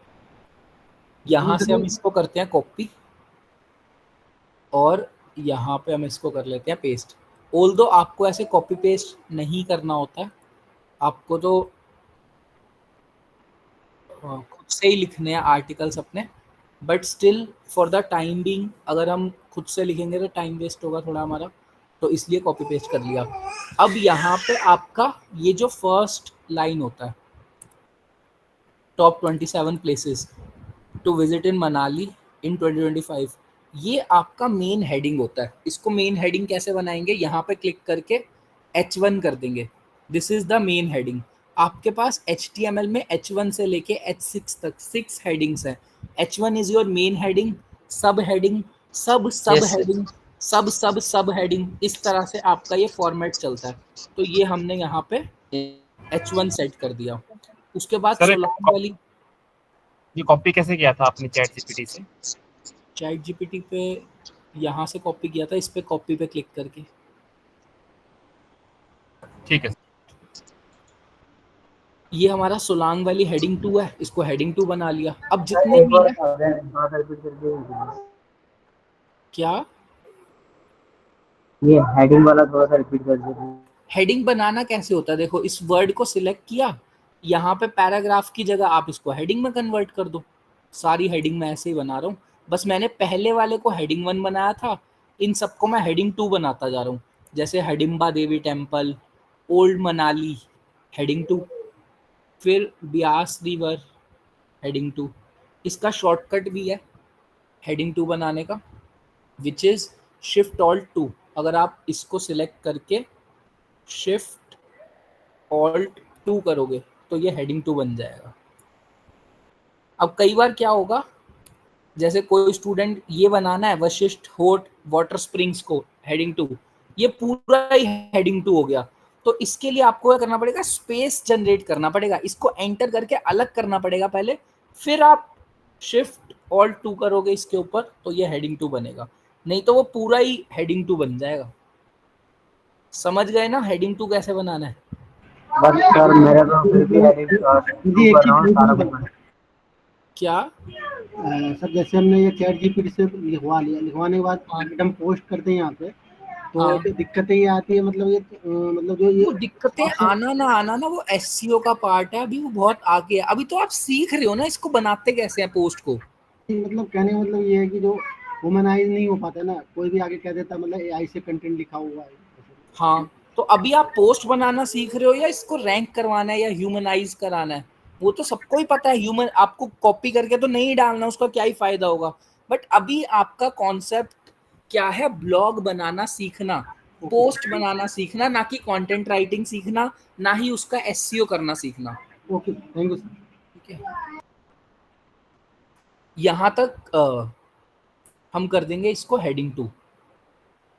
यहाँ से हम इसको करते हैं कॉपी, और यहाँ पे हम इसको कर लेते हैं पेस्ट। ऑल्दो आपको ऐसे कॉपी पेस्ट नहीं करना होता है, आपको तो खुद से ही लिखने हैं आर्टिकल्स अपने, but still for the time being अगर हम खुद से लिखेंगे तो टाइम वेस्ट होगा थोड़ा हमारा, तो इसलिए कॉपी पेस्ट कर लिया। अब यहाँ पे आपका ये जो फर्स्ट लाइन होता है, top 27 places to visit in Manali in 2025, ये आपका मेन हेडिंग होता है। इसको मेन हेडिंग कैसे बनाएंगे? यहाँ पे क्लिक करके H1 कर देंगे। This is the main heading. आपके पास HTML में H1 से लेके H6 तक 6 हेडिंग्स हैं। H1 is your main heading, सब हेडिंग, सब हेडिंग, सब हेडिंग, इस तरह से आपका ये फॉर्मेट चलता है। तो ये हमने यहाँ पे H1 सेट कर दिया। उसके बाद सोलह वाली, ये कॉपी कैसे किया था आपने चैट GPT से? चैट GPT पे यहाँ से कॉपी किया था, इस पे कॉपी पे क्लिक करके। ठीक है। ये हमारा सोलांग वाली हेडिंग 2 है, इसको हेडिंग 2 बना लिया। अब जितने भी है, क्या ये हेडिंग वाला थोड़ा सा रिपीट कर दीजिए। हेडिंग बनाना कैसे होता है? देखो, इस वर्ड को सिलेक्ट किया, यहाँ पे पैराग्राफ की जगह आप इसको हेडिंग में कन्वर्ट कर दो। सारी हेडिंग मैं ऐसे ही बना रहा हूँ, बस मैंने पहले वाले को हेडिंग 1 बनाया था, इन सबको मैं हेडिंग 2 बनाता जा रहा हूँ। जैसे हडिम्बा देवी टेम्पल, ओल्ड मनाली, हेडिंग 2, फिर ब्यास रिवर, हेडिंग 2। इसका शॉर्टकट भी है हेडिंग 2 बनाने का, विच इज शिफ्ट ऑल्ट 2। अगर आप इसको सिलेक्ट करके शिफ्ट ऑल्ट 2 करोगे तो ये हेडिंग 2 बन जाएगा। अब कई बार क्या होगा, जैसे कोई स्टूडेंट ये बनाना है वशिष्ठ हॉट वाटर स्प्रिंग्स को हेडिंग 2, ये पूरा ही हेडिंग 2 हो गया। तो इसके लिए आपको क्या करना पड़ेगा? स्पेस जनरेट करना पड़ेगा, इसको एंटर करके अलग करना पड़ेगा पहले, फिर आप शिफ्ट ऑल्ट 2 करोगे इसके ऊपर तो ये हेडिंग 2 बनेगा। नहीं तो वो पूरा ही हेडिंग 2 बन जाएगा। समझ गए ना हेडिंग 2 कैसे बनाना है? बट सर मेरा तो फिर भी हेडिंग जी, एक कर रहा हूँ चीज सारा पूछनी कुछ। थी। क्या? सर जैसे हमने ये चैट जीपीटी से लिखवा लिया, लिखवाने के बाद हाँ। हम पोस्ट करते हैं यहाँ पे, तो हाँ। जो दिक्कतें ये आती है, मतलब ये मतलब जो ये वो दिक्कतें आना ना वो एसईओ का पार्ट है, अभी वो बहुत आगे है। अभी तो आप सीख रहे हो ना इसको बनाते कैसे हैं पोस्ट को। मतलब कहने का मतलब ये है कि जो वुमनाइज नहीं हो पाता ना, कोई भी आगे कह देता मतलब एआई से कंटेंट लिखा हुआ है। हाँ, तो अभी आप पोस्ट बनाना सीख रहे हो या इसको रैंक करवाना है या ह्यूमनाइज कराना है? वो तो सबको ही पता है, ह्यूमन आपको कॉपी करके तो नहीं डालना, उसका क्या ही फायदा होगा। बट अभी आपका कॉन्सेप्ट क्या है? ब्लॉग बनाना सीखना, पोस्ट बनाना सीखना, ना कि कंटेंट राइटिंग सीखना, ना ही उसका एसईओ करना सीखना। Okay, thank you sir. ठीक है, यहां तक हम कर देंगे इसको हेडिंग 2,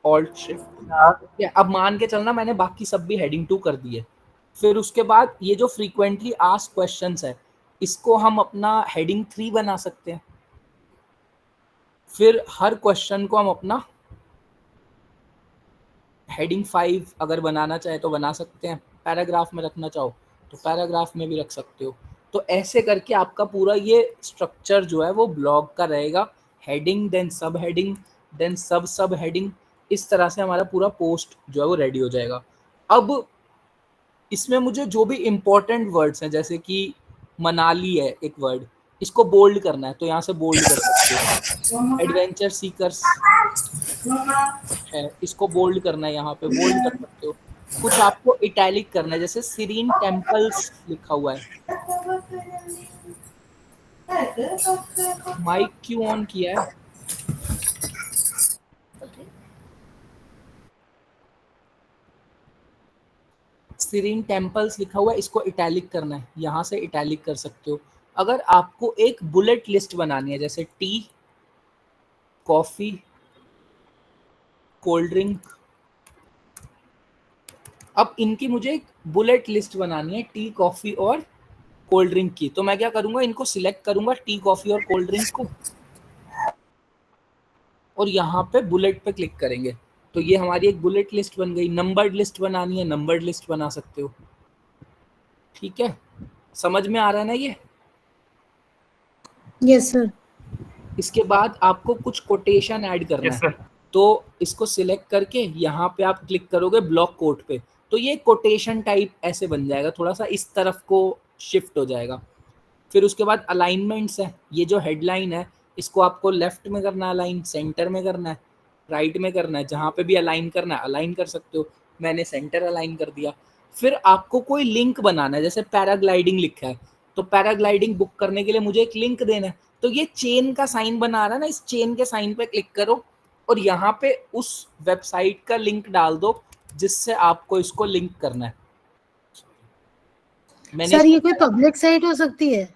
ऑल्ट शिफ्ट। अब मान के चलना मैंने बाकी सब भी हेडिंग 2 कर दिए। फिर उसके बाद ये जो फ्रीक्वेंटली आस्क्ड क्वेश्चंस है, इसको हम अपना हेडिंग 3 बना सकते हैं। फिर हर क्वेश्चन को हम अपना हेडिंग 5 अगर बनाना चाहे तो बना सकते हैं, पैराग्राफ में रखना चाहो तो पैराग्राफ में भी रख सकते हो। तो ऐसे करके आपका पूरा ये स्ट्रक्चर जो है वो ब्लॉग का रहेगा, हेडिंग देन सब हेडिंग देन सब हेडिंग। इस तरह से हमारा पूरा पोस्ट जो है वो रेडी हो जाएगा। अब इसमें मुझे जो भी इम्पोर्टेंट वर्ड्स हैं, जैसे कि मनाली है एक वर्ड, इसको बोल्ड करना है तो यहाँ से बोल्ड कर सकते हो। एडवेंचर सीकर्स है, इसको बोल्ड करना है, यहाँ पे बोल्ड कर सकते हो। कुछ आपको इटैलिक करना है, जैसे सीरीन टेम्पल्स लिखा हुआ है। माइक क्यों ऑन किया है? सीरीन टेम्पल्स लिखा हुआ है, इसको इटैलिक करना है, यहाँ से इटैलिक कर सकते हो। अगर आपको एक बुलेट लिस्ट बनानी है, जैसे टी, कॉफी, कोल्ड ड्रिंक, अब इनकी मुझे एक बुलेट लिस्ट बनानी है टी, कॉफी और कोल्ड ड्रिंक की, तो मैं क्या करूंगा, इनको सिलेक्ट करूंगा टी, कॉफी और कोल्ड ड्रिंक को, और यहाँ पे बुलेट पे क्लिक करेंगे तो ये हमारी एक बुलेट लिस्ट बन गई। नंबर्ड लिस्ट बनानी है, नंबर्ड लिस्ट बना सकते हो। ठीक है, समझ में आ रहा है ना ये? Yes sir. इसके बाद आपको कुछ कोटेशन ऐड करना है, तो इसको सिलेक्ट करके यहाँ पे आप क्लिक करोगे ब्लॉक कोट पे, तो ये कोटेशन टाइप ऐसे बन जाएगा, थोड़ा सा इस तरफ को शिफ्ट हो जाएगा। फिर उसके बाद अलाइनमेंट्स है, ये जो हेडलाइन है इसको आपको लेफ्ट में करना है अलाइन, सेंटर में करना है, राइट में करना है, जहाँ पे भी अलाइन करना है अलाइन कर सकते हो। मैंने सेंटर अलाइन कर दिया। फिर आपको कोई लिंक बनाना है, जैसे पैराग्लाइडिंग लिखा है तो पैराग्लाइडिंग बुक करने के लिए मुझे एक लिंक देना है, तो ये चेन का साइन बना रहा है ना, इस चेन के साइन पे क्लिक करो और यहाँ पे उस वेबसाइट का लिंक डाल दो जिससे आपको इसको लिंक करना है। सर ये कोई पब्लिक साइट हो सकती है?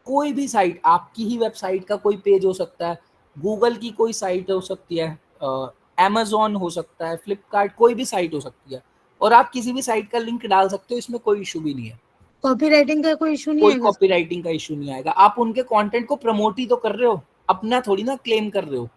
कोई भी साइट, आपकी ही वेबसाइट का कोई पेज हो सकता है, गूगल की कोई साइट हो सकती है, अमेज़न हो सकता है, फ्लिपकार्ट, कोई भी साइट हो सकती है, और आप किसी भी साइट का लिंक डाल सकते हो, इसमें कोई इशू भी नहीं है। कॉपीराइटिंग का कोई इशू नहीं कोई आएगा? कॉपीराइटिंग का इशू नहीं आएगा, आप उनके कंटेंट को प्रमोट ही तो कर रहे हो, अपना थोड़ी ना क्लेम कर रहे हो।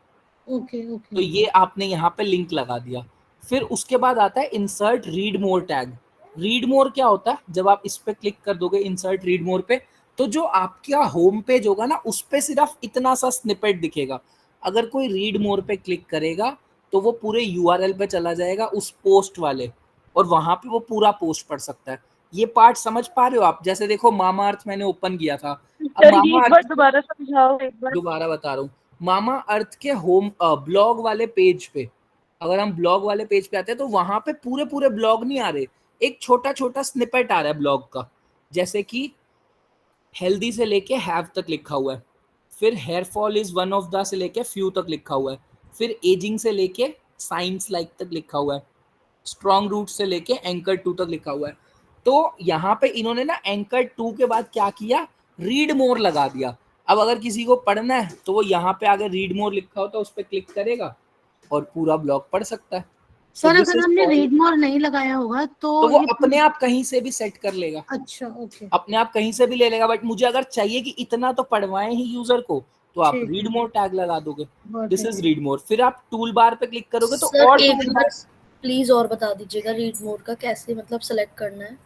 Okay okay. तो ये आपने यहाँ पे लिंक लगा दिया। फिर उसके बाद आता है insert read more tag. Read more क्या होता है? जब आप इस पे क्लिक कर दोगे इंसर्ट रीड मोर पे, तो जो आपका होम पेज होगा ना उस पे सिर्फ इतना सा स्निपेट दिखेगा। अगर कोई रीड मोर पे क्लिक करेगा तो वो पूरे यूआरएल पे चला जाएगा उस पोस्ट वाले, और वहां पे वो पूरा पोस्ट पढ़ सकता है। ये पार्ट समझ पा रहे हो आप? जैसे देखो मामा अर्थ मैंने ओपन किया था, अब मामा अर्थ दोबारा समझाओ एक बार। दोबारा बता रहा हूँ, मामा अर्थ के होम ब्लॉग वाले पेज पे, अगर हम ब्लॉग वाले पेज पे आते हैं तो वहां पे पूरे पूरे ब्लॉग नहीं आ रहे, एक छोटा छोटा स्निपेट आ रहा है ब्लॉग का, जैसे कि हेल्दी से लेके हैव तक लिखा हुआ है, फिर hair fall is one of the से लेके फ्यू तक लिखा हुआ है, फिर एजिंग से लेके साइंस लाइक तक लिखा हुआ है, स्ट्रॉन्ग रूट से लेके एंकर 2 तक लिखा हुआ है। तो यहाँ पे इन्होंने ना एंकर 2 के बाद क्या किया, रीड मोर लगा दिया। अब अगर किसी को पढ़ना है तो वो यहाँ पे आगे रीड मोर लिखा होता है उस पर क्लिक करेगा और पूरा ब्लॉग पढ़ सकता है। सर अगर हमने रीड मोर नहीं लगाया होगा तो वो अपने आप कहीं से भी सेट कर लेगा। अच्छा ओके। अपने आप कहीं से भी ले लेगा, बट मुझे अगर चाहिए कि इतना तो पढ़वाएं ही यूजर को, तो आप ठीक रीड है। मोर टैग लगा दोगे, बहुत दिस है। Is read more. फिर आप टूल बार पे क्लिक करोगे तो सर और एक toolbar- बार प्लीज और बता दीजिएगा रीड मोड का कैसे मतलब सेलेक्ट करना है।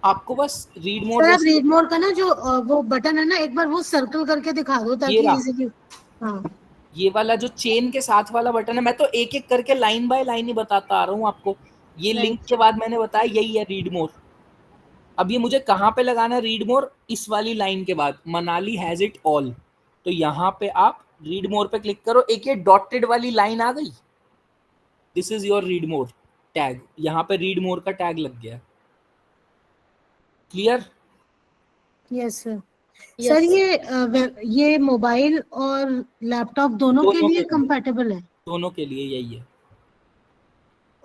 आपको बस रीड मोर सर आप जैसे रीड मोर का ना जो वो बटन है ना, एक बार वो सर्कल करके दिखा दो ये ताकि रहा। इजीली। हाँ ये वाला जो चेन के साथ वाला बटन है, मैं तो एक एक करके लाइन बाय लाइन ही बताता आ रहा हूँ आपको। ये लिंक राइट। के बाद मैंने बताया यही है रीड मोर। अब ये मुझे कहाँ पे लगाना है रीड मोर? इस वाली लाइन के बाद, मनाली हैज इट ऑल। तो यहाँ पे आप रीड मोर पे क्लिक करो, एक ये डॉटेड वाली लाइन आ गई, this is your read more tag. यहाँ पे रीड मोर का टैग लग गया। Clear? Yes sir. Yes, sir sir. ये मोबाइल और लैपटॉप दोनों के लिए कंपैटिबल है? दोनों के लिए यही है।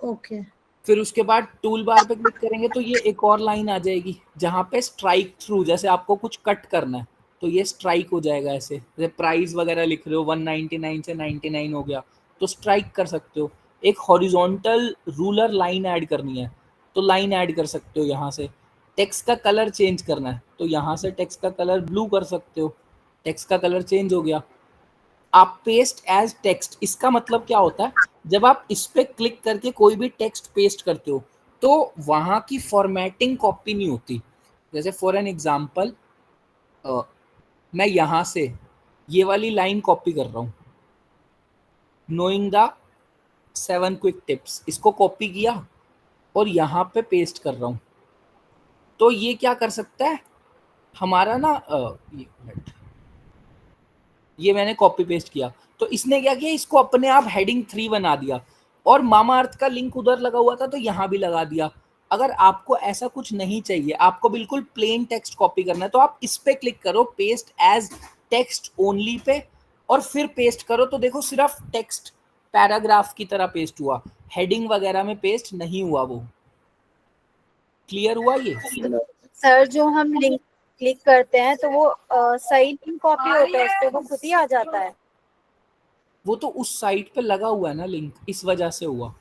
ओके। फिर उसके बाद टूल बार पे क्लिक करेंगे तो ये एक और लाइन आ जाएगी जहाँ पे स्ट्राइक थ्रू, जैसे आपको कुछ कट करना है तो ये स्ट्राइक हो जाएगा ऐसे। जैसे प्राइस वगैरह लिख रहे हो 199 से 99 हो गया तो स्ट्राइक कर सकते हो। एक हॉरिजॉन्टल रूलर लाइन ऐड करनी है तो लाइन ऐड कर सकते हो यहाँ से। टेक्स्ट का कलर चेंज करना है तो यहाँ से टेक्स्ट का कलर ब्लू कर सकते हो, टेक्स्ट का कलर चेंज हो गया। आप पेस्ट एज टेक्स्ट, इसका मतलब क्या होता है? जब आप इस पे क्लिक करके कोई भी टेक्स्ट पेस्ट करते हो तो वहां की फॉर्मेटिंग कॉपी नहीं होती। जैसे फॉर एन एग्जांपल मैं यहां से ये वाली लाइन कॉपी कर रहा हूं, नोइंग द 7 क्विक टिप्स, इसको कॉपी किया और यहाँ पे पेस्ट कर रहा हूं। तो ये क्या कर सकता है हमारा ना, ये मैंने कॉपी पेस्ट किया तो इसने क्या किया, इसको अपने आप हेडिंग 3 बना दिया और मामा अर्थ का लिंक उधर लगा हुआ था तो यहाँ भी लगा दिया। अगर आपको ऐसा कुछ नहीं चाहिए, आपको बिल्कुल प्लेन टेक्स्ट कॉपी करना है तो आप इस पे क्लिक करो paste as text only pay और फिर पेस्ट करो तो देखो सिर्फ टेक्स्ट पैराग्राफ की तरह पेस्ट हुआ, हेडिंग वगैरह में पेस्ट नहीं हुआ। वो क्लियर हुआ ये? सर जो हम लिंक क्लिक करते हैं तो वो सही लिंक कॉपी होता है, उस पे वो खुद ही आ जाता है? वो तो उस साइट पे लगा हुआ है ना लिंक, इस वजह से हुआ।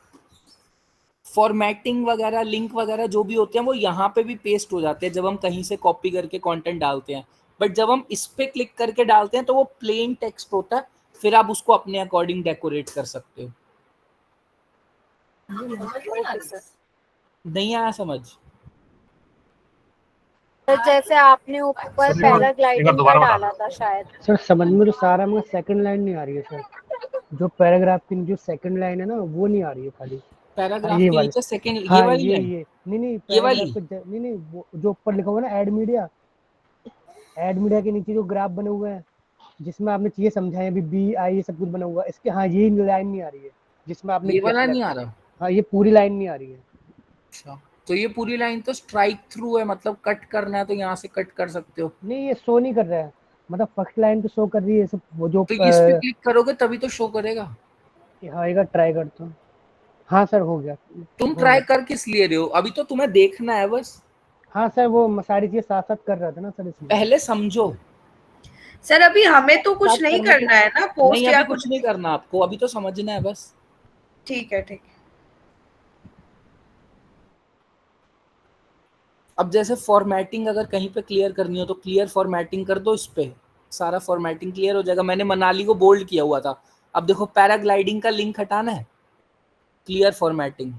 फॉर्मेटिंग वगैरह लिंक वगैरह जो भी होते हैं वो यहाँ पे भी पेस्ट हो जाते हैं जब हम कहीं से कॉपी करके कंटेंट डालते हैं। बट जब हम इस पे क्लिक करके डालते हैं तो वो प्लेन टेक्स्ट होता है, फिर आप उसको अपने अकॉर्डिंग डेकोरेट कर सकते हो। नहीं आया समझ? तो जैसे आपने ऊपर पैराग्लाइडिंग का डाला था शायद। सर समझ में तो सारा, मगर सेकंड लाइन नहीं आ रही है सर। जो पैराग्राफ की जो सेकंड लाइन है ना वो नहीं आ रही है खाली। पैराग्राफ ये के वाली, नीचे सेकंड हाँ ये वाली ये लाइन? नहीं ये वाली? नहीं नहीं वो जो ऊपर लिखा हुआ है ना ऐड मीडिया के नीचे जो ग्राफ बने हुए हैं जिसमें आपने चीजें समझाई अभी बी आई ये सब कुछ बना हुआ है, इसके हाँ ये लाइन नहीं आ रही है जिसमें आपने ये वाला नहीं आ रहा? हाँ ये पूरी लाइन नहीं आ रही है। अच्छा, तो ये पूरी लाइन तो स्ट्राइक थ्रू है, मतलब कट करना है तो यहाँ से कट कर सकते हो। नहीं ये शो नहीं कर रहा है, मतलब फर्स्ट लाइन तो शो कर रही है सब वो जो तो इस पे क्लिक करोगे तभी तो शो करेगा। हाँ एक ट्राई करता हूँ। हाँ सर हो गया। तुम ट्राई कर किस लिए रहे हो? अभी तो तुम्हें देखना है बस। हाँ सर वो सारी चीजें साथ साथ कर रहा था ना सर इसलिए। पहले समझो। सर अभी हमें तो कुछ नहीं करना है ना पोस्ट नहीं या अभी कुछ नहीं करना आपको, अभी तो समझना है बस। ठीक है ठीक है। अब जैसे फॉर्मेटिंग अगर कहीं पे क्लियर करनी हो तो क्लियर फॉर्मेटिंग कर दो, इस पे सारा फॉर्मेटिंग क्लियर हो जाएगा। मैंने मनाली को बोल्ड किया हुआ था, अब देखो पैराग्लाइडिंग का लिंक हटाना है, क्लियर फॉर्मेटिंग,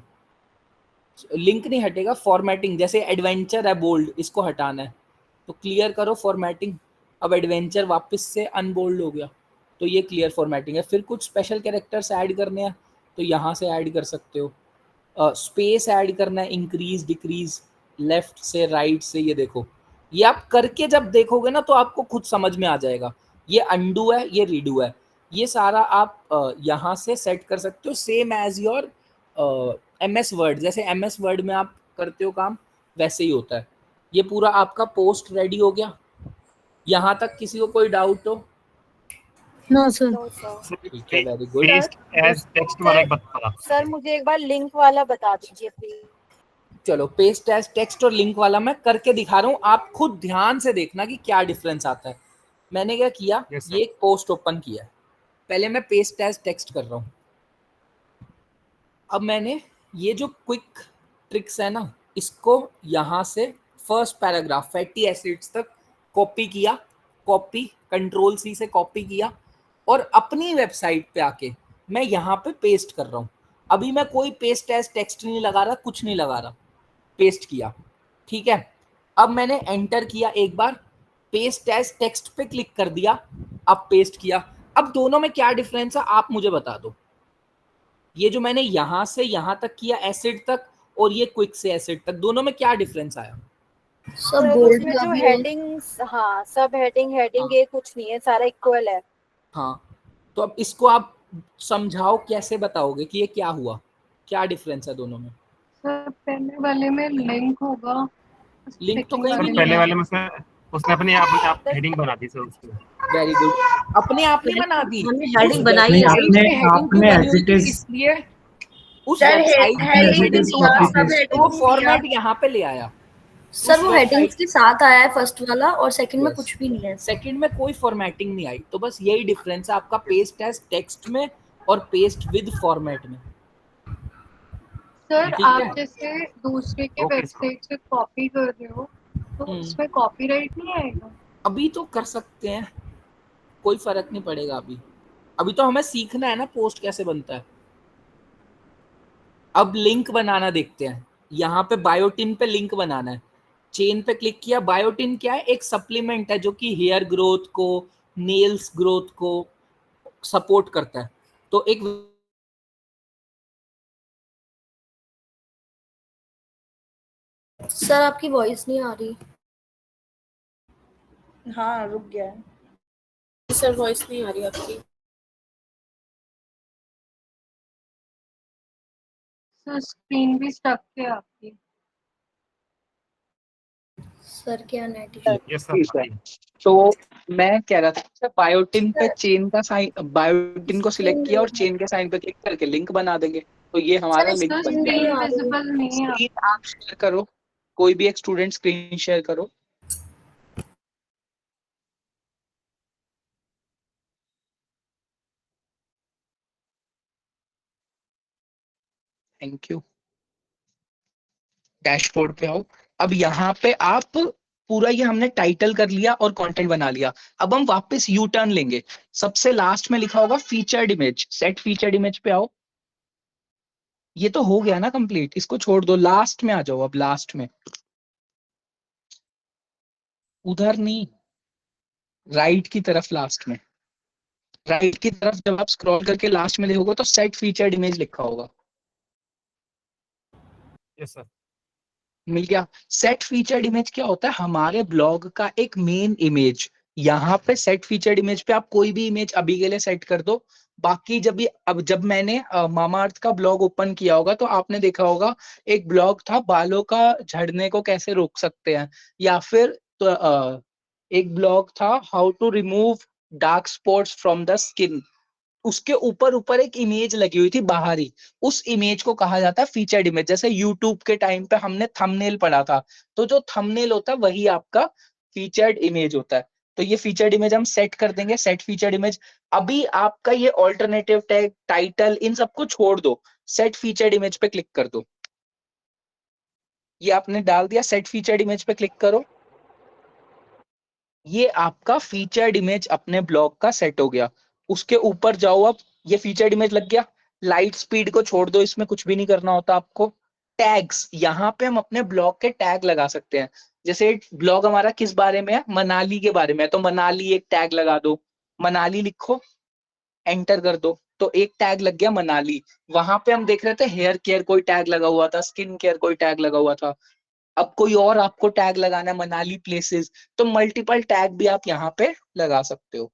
लिंक नहीं हटेगा, फॉर्मेटिंग। जैसे एडवेंचर है बोल्ड, इसको हटाना है तो क्लियर करो फॉर्मेटिंग। अब एडवेंचर वापस से अनबोल्ड हो गया तो ये क्लियर फॉर्मेटिंग है। फिर कुछ स्पेशल कैरेक्टर्स ऐड करने हैं तो यहाँ से ऐड कर सकते हो। स्पेस ऐड करना है, इंक्रीज डिक्रीज लेफ्ट से राइट से, ये देखो। ये आप करके जब देखोगे ना तो आपको खुद समझ में आ जाएगा। ये अंडू है, ये रीडू है, ये सारा आप यहाँ से सेट कर सकते हो, same as your MS word. जैसे MS वर्ड में आप करते हो काम वैसे ही होता है। ये पूरा आपका पोस्ट रेडी हो गया। यहाँ तक किसी को कोई डाउट हो? No sir. ठीक है, very good. Paste as text वाला बता। सर मुझे एक बार लिंक वाला बता दीजिए प्लीज। चलो पेस्ट एज टेक्स्ट और लिंक वाला मैं करके दिखा रहा हूँ, आप खुद ध्यान से देखना कि क्या डिफरेंस आता है। मैंने क्या किया, ये एक पोस्ट ओपन किया है, पहले मैं पेस्ट एज टेक्स्ट कर रहा हूँ। अब मैंने ये जो क्विक ट्रिक्स है ना, इसको यहाँ से फर्स्ट पैराग्राफ फैटी एसिड्स तक कॉपी किया, कॉपी Ctrl+C से कॉपी किया और अपनी वेबसाइट पे आके मैं यहाँ पे पेस्ट कर रहा हूँ। अभी मैं कोई पेस्ट एज टेक्स्ट नहीं लगा रहा, कुछ नहीं लगा रहा, पेस्ट किया, ठीक है। अब मैंने एंटर किया एक बार, पेस्ट एज टेक्स्ट पे क्लिक कर दिया, अब पेस्ट किया। अब दोनों में क्या डिफरेंस है आप मुझे बता दो। ये जो मैंने यहां से यहां तक किया एसिड तक और ये क्विक से एसिड तक, दोनों में क्या डिफरेंस आया? सब सर बोल्ड उसमें जो हेडिंग्स, हाँ सब हेडिंग ये कुछ नहीं है, सारा इक्वल है। हाँ, तो अब इसको आप समझाओ, कैसे बताओगे कि ये क्या हुआ, क्या डिफरेंस है दोनों में? सर पहले वाले में लिंक होगा, लिंक तो कहीं सर भी नहीं पहले है। वाले में उसने अपने आप हेडिंग बना दी सर उसकी। वेरी गुड, अपने आप नहीं बना दी, हमने हेडिंग बनाई है वेबसाइट सर। पे हेडिंग क्यों बनी हुई थी? इसलिए उस सर वेबसाइट पे हेडिंग हेडिंग के तो था, साथ सब तो वो हेडिंग फॉर्मेट यहाँ पे ले आया। सर वो हेडिंग्स के साथ आया है फर्स्ट वाला, और सेकंड में Yes. कुछ भी नहीं है। सेकंड में कोई फॉर्मेटिंग नहीं आई, तो बस यही डिफरेंस है आपका पेस्ट एज टेक्स्ट में और पेस्ट विद फॉर्मेट में। सर ठीक आप है? जैसे दूसरे के Okay, वेबसाइट से कॉपी कर रहे हो तो उसमें कॉपीराइट नहीं आएगा? अभी तो कर सकते हैं, कोई फर्क नहीं पड़ेगा। अभी तो हमें सीखना है ना पोस्ट कैसे बनता है। अब लिंक बनाना देखते हैं। यहाँ पे बायोटिन पे लिंक बनाना है, चेन पे क्लिक किया। बायोटिन क्या है? एक सप्लीमेंट है जो कि हेयर ग्रोथ को, नेल्स ग्रोथ को सपोर्ट करता है। तो एक सर आपकी वॉइस नहीं आ रही। हाँ रुक गया है सर, वॉइस नहीं आ रही आपकी। सर स्क्रीन भी स्टक है आपकी। सर क्या नेट इशू? यस सर ठीक है, तो मैं कह रहा था बायोटिन पे चेन का साइन, बायोटिन को सिलेक्ट किया और चेन के साइन पे क्लिक करके लिंक बना देंगे, तो ये हमारा सर लिंक सर बन स्क्रीन नहीं गया। स्क्रीन आ रही। विजिबल नहीं है। स्क्रीन आप शेयर करो, कोई भी एक स्टूडेंट स्क्रीन शेयर करो। Thank you. डैशबोर्ड पे आओ। अब यहाँ पे आप पूरा ये हमने टाइटल कर लिया और कंटेंट बना लिया। अब हम वापस यू टर्न लेंगे। सबसे लास्ट में लिखा होगा featured image, set featured image पे आओ। ये तो हो गया ना कंप्लीट, इसको छोड़ दो, लास्ट में आ जाओ। अब लास्ट में, उधर नहीं, राइट की तरफ, लास्ट में, राइट की तरफ जब आप स्क्रॉल करके लास्ट में देखोगे तो सेट फीचर्ड इमेज लिखा होगा। Yes sir. मिल गया। सेट फीचर्ड इमेज क्या होता है? हमारे ब्लॉग का एक मेन इमेज। यहाँ पे सेट फीचर्ड इमेज पे आप कोई भी इमेज अभी के लिए सेट कर दो। बाकी जब मैंने मामा अर्थ का ब्लॉग ओपन किया होगा तो आपने देखा होगा एक ब्लॉग था बालों का झड़ने को कैसे रोक सकते हैं, या फिर एक ब्लॉग था how to remove dark spots from the skin. उसके ऊपर ऊपर एक इमेज लगी हुई थी बाहरी, उस इमेज को कहा जाता है फीचर्ड इमेज। जैसे यूट्यूब के टाइम पे हमने थंबनेल पढ़ा था, तो जो थंबनेल होता है वही आपका फीचर्ड इमेज होता है। तो ये फीचर्ड इमेज हम सेट कर देंगे, सेट फीचर्ड इमेज। अभी आपका ये ऑल्टरनेटिव टैग, टाइटल, इन सबको छोड़ दो, सेट फीचर्ड इमेज पे क्लिक कर दो। ये आपने डाल दिया, सेट फीचर्ड इमेज पे क्लिक करो। ये आपका फीचर्ड इमेज अपने ब्लॉग का सेट हो गया। उसके ऊपर जाओ, अब ये फीचर्ड इमेज लग गया। लाइट स्पीड को छोड़ दो, इसमें कुछ भी नहीं करना होता आपको। टैग्स, यहाँ पे हम अपने ब्लॉग के टैग लगा सकते हैं। जैसे ब्लॉग हमारा किस बारे में है? मनाली के बारे में है, तो मनाली एक टैग लगा दो। मनाली लिखो, एंटर कर दो, तो एक टैग लग गया मनाली। वहां पे हम देख रहे थे हेयर केयर कोई टैग लगा हुआ था, स्किन केयर कोई टैग लगा हुआ था। अब कोई और आपको टैग लगाना है, मनाली प्लेसेस, तो मल्टीपल टैग भी आप यहाँ पे लगा सकते हो।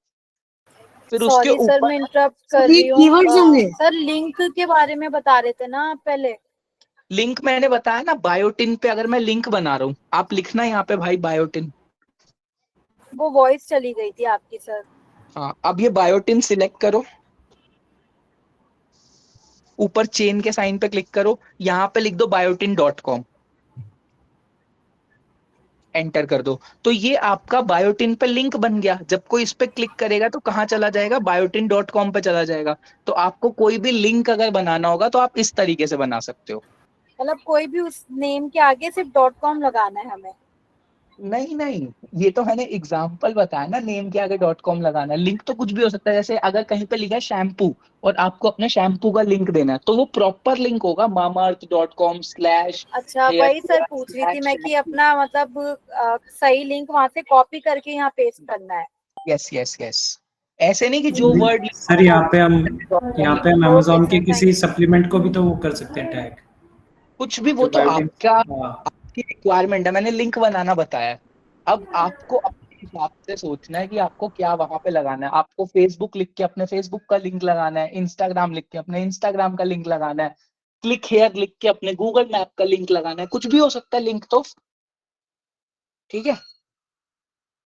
फिर उसके सॉरी सर ऊपर मैं इंटरप्ट कर सभी रही हूँ। कीवर्ड्स होंगे। सर लिंक के बारे में बता रहे थे ना आप पहले। लिंक मैंने बताया ना, बायोटिन पे अगर मैं लिंक बना रहा हूँ, आप लिखना यहाँ पे भाई बायोटिन। वो वॉइस चली गई थी आपकी सर। हाँ, अब ये बायोटिन सिलेक्ट करो, ऊपर चेन के साइन पे क्लिक करो, यहाँ पे लिख दो biotin.com, एंटर कर दो। तो ये आपका बायोटिन पे लिंक बन गया। जब कोई इस पे क्लिक करेगा तो कहाँ चला जाएगा? biotin.com पे चला जाएगा। तो आपको कोई भी लिंक अगर बनाना होगा तो आप इस तरीके से बना सकते हो। मतलब कोई भी उस नेम के आगे सिर्फ .com लगाना है हमें। नहीं नहीं, ये तो मैंने एग्जाम्पल बताया ना, नेम के आगे .com लगाना है। लिंक तो कुछ भी हो सकता है, जैसे अगर कहीं पे लिखा है शैम्पू और आपको अपने शैम्पू का लिंक देना है, तो वो प्रॉपर लिंक होगा अच्छा, वही सर पूछ रही थी मैं कि mamaearth.com/hair अपना मतलब सही लिंक वहां से कॉपी करके यहाँ पेस्ट करना है। यस यस यस, ऐसे नहीं कि जो वर्ड सर यहाँ पे हम ओके अमेज़न के सर, किसी थैंक सप्लीमेंट को भी तो वो कर सकते हैं टैग, कुछ भी, वो जो तो बायोटिक। आपका हाँ, आपकी रिक्वायरमेंट है। मैंने लिंक बनाना बताया है। अब आपको अपने हिसाब से सोचना है कि आपको क्या वहां पे लगाना है। आपको फेसबुक लिख के अपने फेसबुक का लिंक लगाना है, इंस्टाग्राम लिख के अपने इंस्टाग्राम का लिंक लगाना है, क्लिक हेयर लिख के अपने गूगल मैप का लिंक लगाना है, कुछ भी हो सकता है लिंक तो। ठीक है,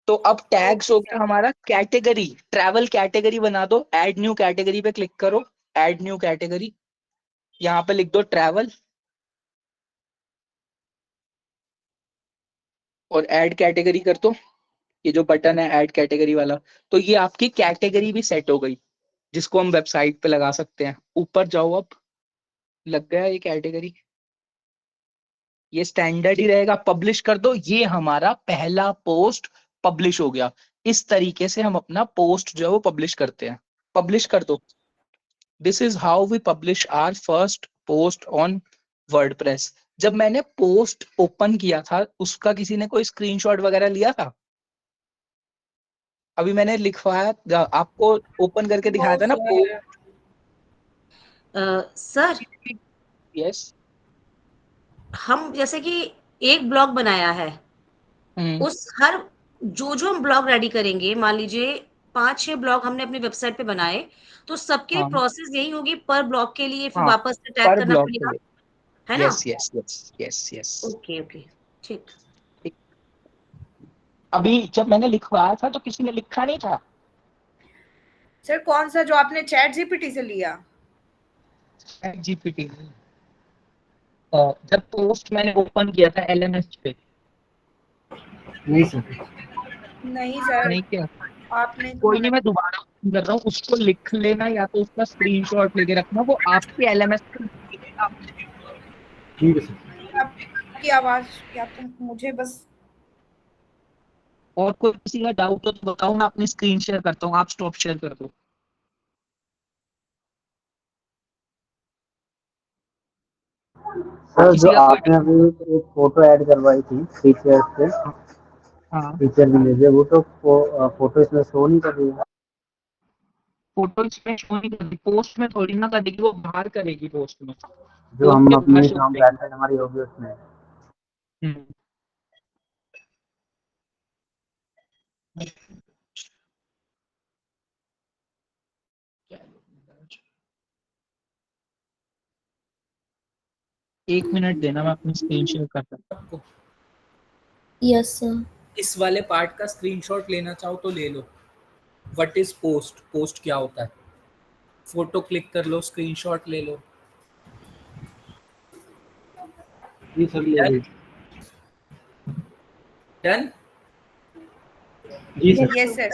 तो अब टैग्स हो गया हमारा। कैटेगरी, ट्रैवल कैटेगरी बना दो, ऐड न्यू कैटेगरी पे क्लिक करो, ऐड न्यू कैटेगरी, यहाँ पे लिख दो ट्रैवल और ऐड कैटेगरी कर दो। ये जो बटन है ऐड कैटेगरी वाला, तो ये आपकी कैटेगरी भी सेट हो गई, जिसको हम वेबसाइट पे लगा सकते हैं। ऊपर जाओ, अब लग गया ये कैटेगरी, ये स्टैंडर्ड ही रहेगा। पब्लिश कर दो, ये हमारा पहला पोस्ट पब्लिश हो गया। इस तरीके से हम अपना पोस्ट जो है वो पब्लिश करते हैं। पब्लिश कर दो। This is how we publish our first post on WordPress. जब मैंने पोस्ट ओपन किया था, उसका किसी ने कोई स्क्रीनशॉट वगैरह लिया था? अभी मैंने लिखवाया आपको, ओपन करके दिखाया था ना पोस्ट। Sir yes. हम जैसे कि एक ब्लॉग बनाया है, उस हर जो हम ब्लॉग रेडी करेंगे, मान लीजिए 5-6 ब्लॉग हमने अपनी वेबसाइट पे बनाए, तो सबकी हाँ प्रोसेस यही होगी पर ब्लॉग के लिए फिर हाँ, वापस से टैग पर करना ब्लॉक के पड़ेगा, लिए। है ना? Yes yes yes yes yes. Okay okay, ठीक। अभी जब मैंने लिखवाया था तो किसी ने लिखा नहीं था। सर कौन सा जो आपने चैट जीपीटी से लिया? जीपीटी जब पोस्ट मैंने ओपन किया था एलएमएस पे। नहीं सर, नहीं सर, नहीं किया? आपने तो कोई मना। नहीं, मैं दोबारा open कर रहा हूँ, उसको लिख लेना या तो उसका स्क्रीनशॉट लेके रखना, वो आपके एलएमएस पे लिखेगा। ठीक है सर। आपकी आवाज या तो मुझे बस। और कोई किसी का डाउट हो तो बताओ, मैं अपनी स्क्रीन शेयर करता हूँ, आप स्टॉप शेयर कर दो। सर किसी जो का कोई आपने अभी एक फोटो ऐड करवाई थी फीचर्स पे, हाँ, फीचर भी लीजिए, वो तो फोटो इसमें शो नहीं कर रही है। फोटो इसमें शो नहीं करेगी, पोस्ट में थोड़ी ना करेगी, वो बाहर करेगी पोस्ट में। जो पोस्ट हम के बाहर अपनी शो जो करेगी। वेबसाइट हमारी होगी उसमें। हम्म। एक मिनट देना, मैं अपनी स्क्रीन शेयर करता हूँ आपको। Yes sir. इस वाले पार्ट का स्क्रीनशॉट लेना चाहो तो ले लो। व्हाट इज पोस्ट, पोस्ट क्या होता है, फोटो क्लिक कर लो, स्क्रीनशॉट ले लो। जी सर, ले ली। डन। जी सर। Yes sir.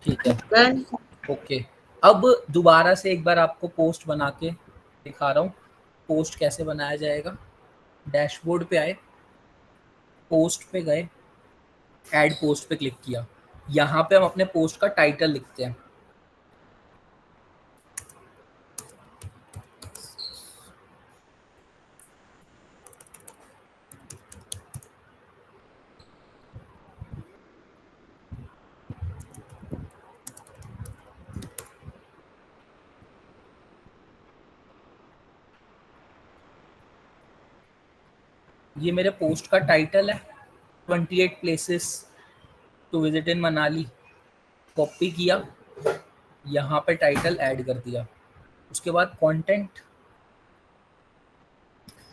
ठीक है, डन। ओके। अब दोबारा से एक बार आपको पोस्ट बना के दिखा रहा हूँ। पोस्ट कैसे बनाया जाएगा। डैशबोर्ड पे आए, पोस्ट पे गए, ऐड पोस्ट पे क्लिक किया। यहाँ पे हम अपने पोस्ट का टाइटल लिखते हैं। ये मेरे पोस्ट का टाइटल है, 28 places to visit in Manali. Copy किया, यहाँ पे टाइटल ऐड कर दिया। उसके बाद कंटेंट।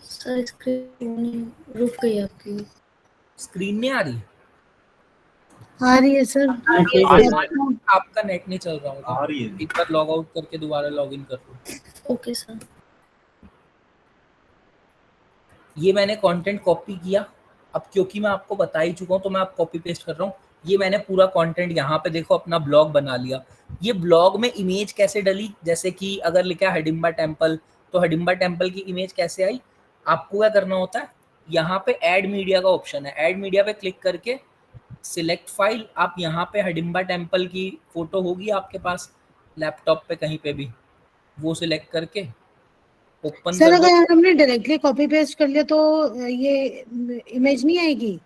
सर स्क्रीन रुक गई आपकी। स्क्रीन नहीं आ रही? आ रही है सर। आपका नेट नहीं चल रहा होगा, एक बार लॉग आउट करके दोबारा लॉग इन कर लो। Okay sir. ये मैंने कंटेंट कॉपी किया। अब क्योंकि मैं आपको बता ही चुका हूँ तो मैं आप कॉपी पेस्ट कर रहा हूँ। ये मैंने पूरा कंटेंट यहाँ पे देखो अपना ब्लॉग बना लिया। ये ब्लॉग में इमेज कैसे डली, जैसे कि अगर लिखा है हडिम्बा टेम्पल, तो हडिम्बा टेम्पल की इमेज कैसे आई। आपको क्या करना होता है, यहाँ पे ऐड मीडिया का ऑप्शन है, ऐड मीडिया पे क्लिक करके सिलेक्ट फाइल, आप यहाँ पे हडिम्बा टेम्पल की फोटो होगी आपके पास लैपटॉप पे कहीं पे भी, वो सिलेक्ट करके ओपन सर कर दो। अगर हमने डायरेक्टली कॉपी पेस्ट कर लिया तो ये इमेज नहीं आएगी?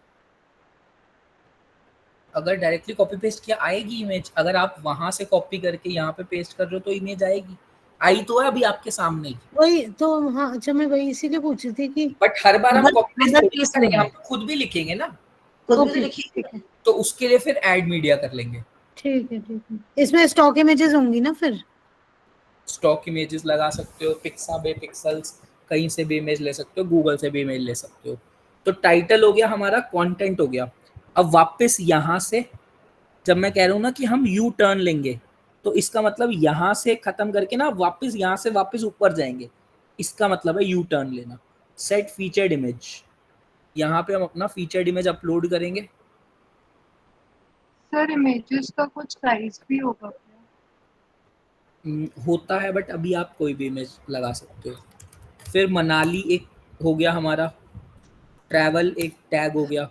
अगर डायरेक्टली कॉपी पेस्ट किया आएगी इमेज, अगर आप वहां से कॉपी करके यहाँ पे पेस्ट कर रहे हो तो इमेज आएगी। आई तो है अभी आपके सामने ही। वही तो, हाँ अच्छा, मैं वही इसीलिए पूछ रही थी कि बट हर बार हम कॉपी पेस्ट मदद नहीं किस करेंगे, में? हम खुद भी लिखेंगे ना, खुद भी तो ओके, लिखिए। ठीक है तो उसके लिए फिर ऐड मीडिया कर लेंगे। ठीक है ठीक है। इसमें स्टॉक इमेजेस होंगी ना फिर? स्टॉक इमेजेस लगा सकते हो, पिक्साबे, पिक्सल्स, कहीं से भी इमेज ले सकते हो, गूगल से भी इमेज ले सकते हो। तो टाइटल हो गया हमारा, कंटेंट हो गया। अब वापस यहाँ से जब मैं कह रहा हूँ ना कि हम यू टर्न लेंगे, तो इसका मतलब यहाँ से खत्म करके ना वापस यहाँ से वापस ऊपर जाएंगे, इसका मतलब है यू टर्न लेना। सेट फीचर्ड इमेज, यहाँ पे हम अपना फीचर्ड इमेज अपलोड करेंगे। सर इमेजेस का कुछ साइज भी होगा क्या? होता है, बट अभी आप कोई भी इमेज लगा सकते हो। फिर मनाली एक हो गया हमारा, ट्रैवल एक टैग हो गया,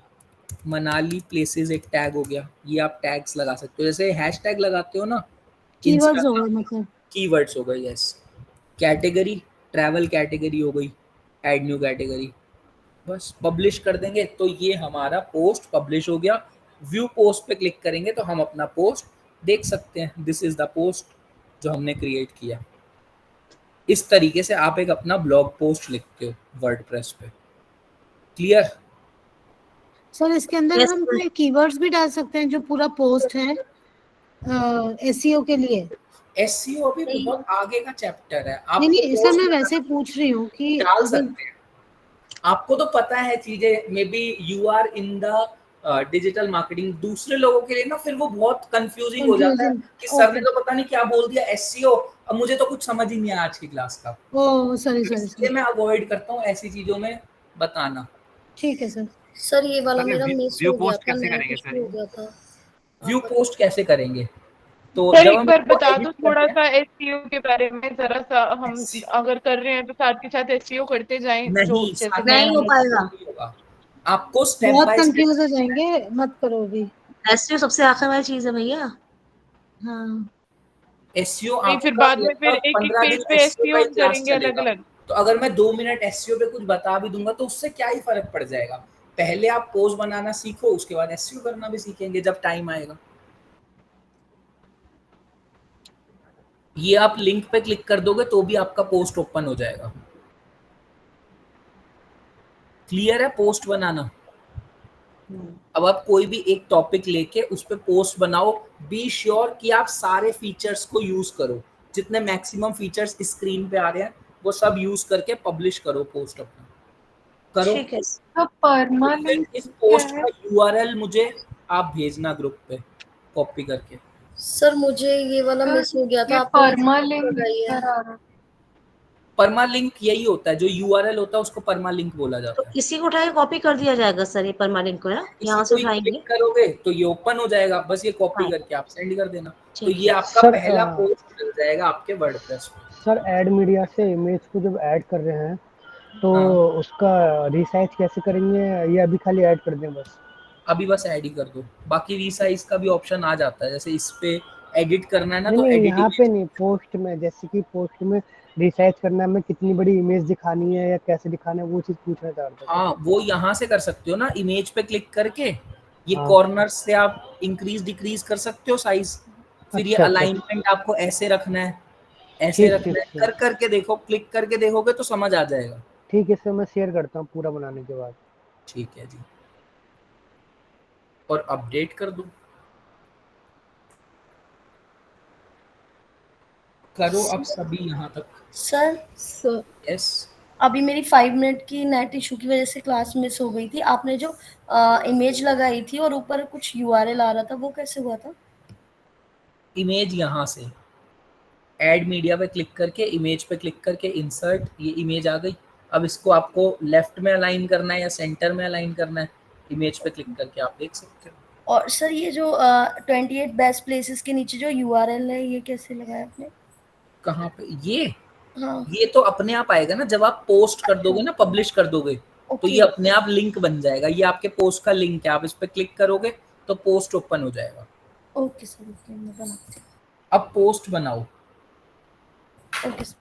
मनाली प्लेसेस एक टैग हो गया। ये आप टैग्स लगा सकते हो, जैसे हैशटैग लगाते हो ना, कीवर्ड्स हो गए मतलब। कीवर्ड्स हो गए, यस। कैटेगरी, ट्रैवल कैटेगरी हो गई, ऐड न्यू कैटेगरी, बस पब्लिश कर देंगे तो ये हमारा पोस्ट पब्लिश हो गया। व्यू पोस्ट पे क्लिक करेंगे तो हम अपना पोस्ट देख सकते हैं, दिस इज द पोस्ट जो हमने क्रिएट किया। इस तरीके से आप एक अपना ब्लॉग पोस्ट लिखते हो वर्डप्रेस पे। क्लियर? सर इसके अंदर Yes, हम sir. कोई कीवर्ड्स भी डाल सकते हैं जो पूरा पोस्ट है एसईओ के लिए? एसईओ भी बहुत आगे का चैप्टर है। आप नहीं नहीं सर, मैं वैसे पूछ रही हूँ कि डाल सकते हैं, आपको तो पता है चीजें, maybe you are in the digital marketing. दूसरे लोगों के लिए ना फिर वो बहुत कंफ्यूजिंग हो जाता है कि सर ने तो पता नहीं क्या बोल दिया एसईओ, अब मुझे तो कुछ समझ ही नहीं आया आज की क्लास का। ओह सॉरी इसलिए मैं अवॉइड करता हूँ ऐसी चीजों में बताना। ठीक है सर। सर ये वाला सर, मेरा व्यू- मिस व्यू हो गया पोस्ट था, कैसे नया करेंगे कुछ सर भी हो ये? गया था। व्यू पोस्ट कैसे करेंगे? तो सर जब एक हम बार इसको बता edit दो करते थोड़ा हैं- सा एसईओ के बारे में, जरा सा हम अगर कर रहे हैं तो साथ के साथ एसईओ करते जाएं। जो नहीं, जैसे साथ मैं नहीं हो पाएगा। नहीं होगा। आपको स्टेप बहुत बाय स्टेप, कंफ्यूज हो जाएंगे, मत करो अभी। एसईओ सबसे आखिर वाली चीज है भैया। हाँ एसईओ नहीं, फिर आपका बाद में फिर लगभग एक एक 15 पेज दिन पे एसईओ का एसईओ ही हम क्लास करेंगे अलग चलेगा। अलग। तो अगर मैं 2 मिनट एसईओ पे कुछ बता भी दूंगा तो उससे क्या ही फर्क पड़ जाएगा। पहले आप पोस्ट बनाना सीखो, उसके बाद एसईओ करना भी सीखेंगे जब टाइम आएगा। ये आप लिंक पे क्लिक कर दोगे तो भी आपका पोस्ट ओपन हो जाएगा। क्लियर है पोस्ट बनाना? अब आप कोई भी एक टॉपिक लेके उस पे पोस्ट बनाओ, बी श्योर कि आप सारे फीचर्स को यूज करो, जितने मैक्सिमम फीचर्स स्क्रीन पे आ रहे हैं वो सब यूज करके पब्लिश करो पोस्ट अपना। करो। ठीक है। तो परमानेंट फिर इस क्या पोस्ट है? का यूआरएल मुझे आप भेजना ग्रुप पे कॉपी करके। सर मुझे ये वाला सर, मिस हो गया था, ये आपने परमालिंक बताई है। आ रहा। परमालिंक यही होता है, जो यूआरएल होता है उसको परमालिंक बोला तो जाता है। इसी को उठा के कॉपी कर दिया जाएगा सर, ये परमानेंट को ना यहाँ इसी से को ही उठाएंगे। क्लिक करोगे तो ये ओपन हो जाएगा, बस ये कॉपी हाँ। करके आप सेंड कर देना। तो ठीक ये है। आपका सर, पहला पोस्ट चल जाएगा आपके वर्डप्रेस पे। सर ऐड मीडिया से इमेज को जब ऐड कर रहे हैं तो हाँ। उसका रिसाइज कैसे करेंगे, या अभी खाली ऐड कर दें बस? अभी बस ऐड ही कर दो, बाकी रीसाइज का भी ऑप्शन आ जाता है। जैसे इस पे एडिट करना है ना नहीं तो नहीं, एडिट यहाँ पे नहीं, पोस्ट में, जैसे कि पोस्ट में रिसाइज करना है, हमें कितनी बड़ी इमेज दिखानी है या कैसे दिखाना है, वो चीज़ पूछना चाह रहा था। हाँ, वो यहाँ से कर सकते हो ना, इमेज पे क्लिक करके ये हाँ। कॉर्नर से आप इंक्रीज डिक्रीज कर सकते हो साइज। फिर ये अच्छा, अच्छा। अलाइनमेंट आपको ऐसे रखना है, ऐसे ठीक, रखना ठीक, है, कर करके देखो, क्लिक करके देखोगे तो समझ आ जाएगा। ठीक है सर, मैं शेयर करता हूँ पूरा बनाने के बाद। ठीक है जी, और अपडेट कर दूं? करो अब सभी यहाँ तक। Sir yes. अभी मेरी 5 मिनट की नेट इशू की वजह से क्लास मिस हो गई थी। आपने जो इमेज लगाई थी और ऊपर कुछ यूआरएल आ रहा था, वो कैसे हुआ था? इमेज यहाँ से ऐड मीडिया पे क्लिक करके, इमेज पे क्लिक करके इंसर्ट, ये इमेज आ गई। अब इसको आपको लेफ्ट में अलाइन करना है या सेंटर में अलाइन करना है, इमेज पे क्लिक करके आप देख सकते हो। और सर ये जो 28 बेस्ट प्लेसेस के नीचे जो यूआरएल है, ये कैसे लगाया आपने? कहाँ पे? ये हाँ। ये तो अपने आप आएगा ना, जब आप पोस्ट कर दोगे ना, पब्लिश कर दोगे तो ये अपने आप लिंक बन जाएगा। ये आपके पोस्ट का लिंक है, आप इस पे क्लिक करोगे तो पोस्ट ओपन हो जाएगा। ओके सर, ओके मैं बनाती हूँ। अब पोस्ट बनाओ। Okay sir.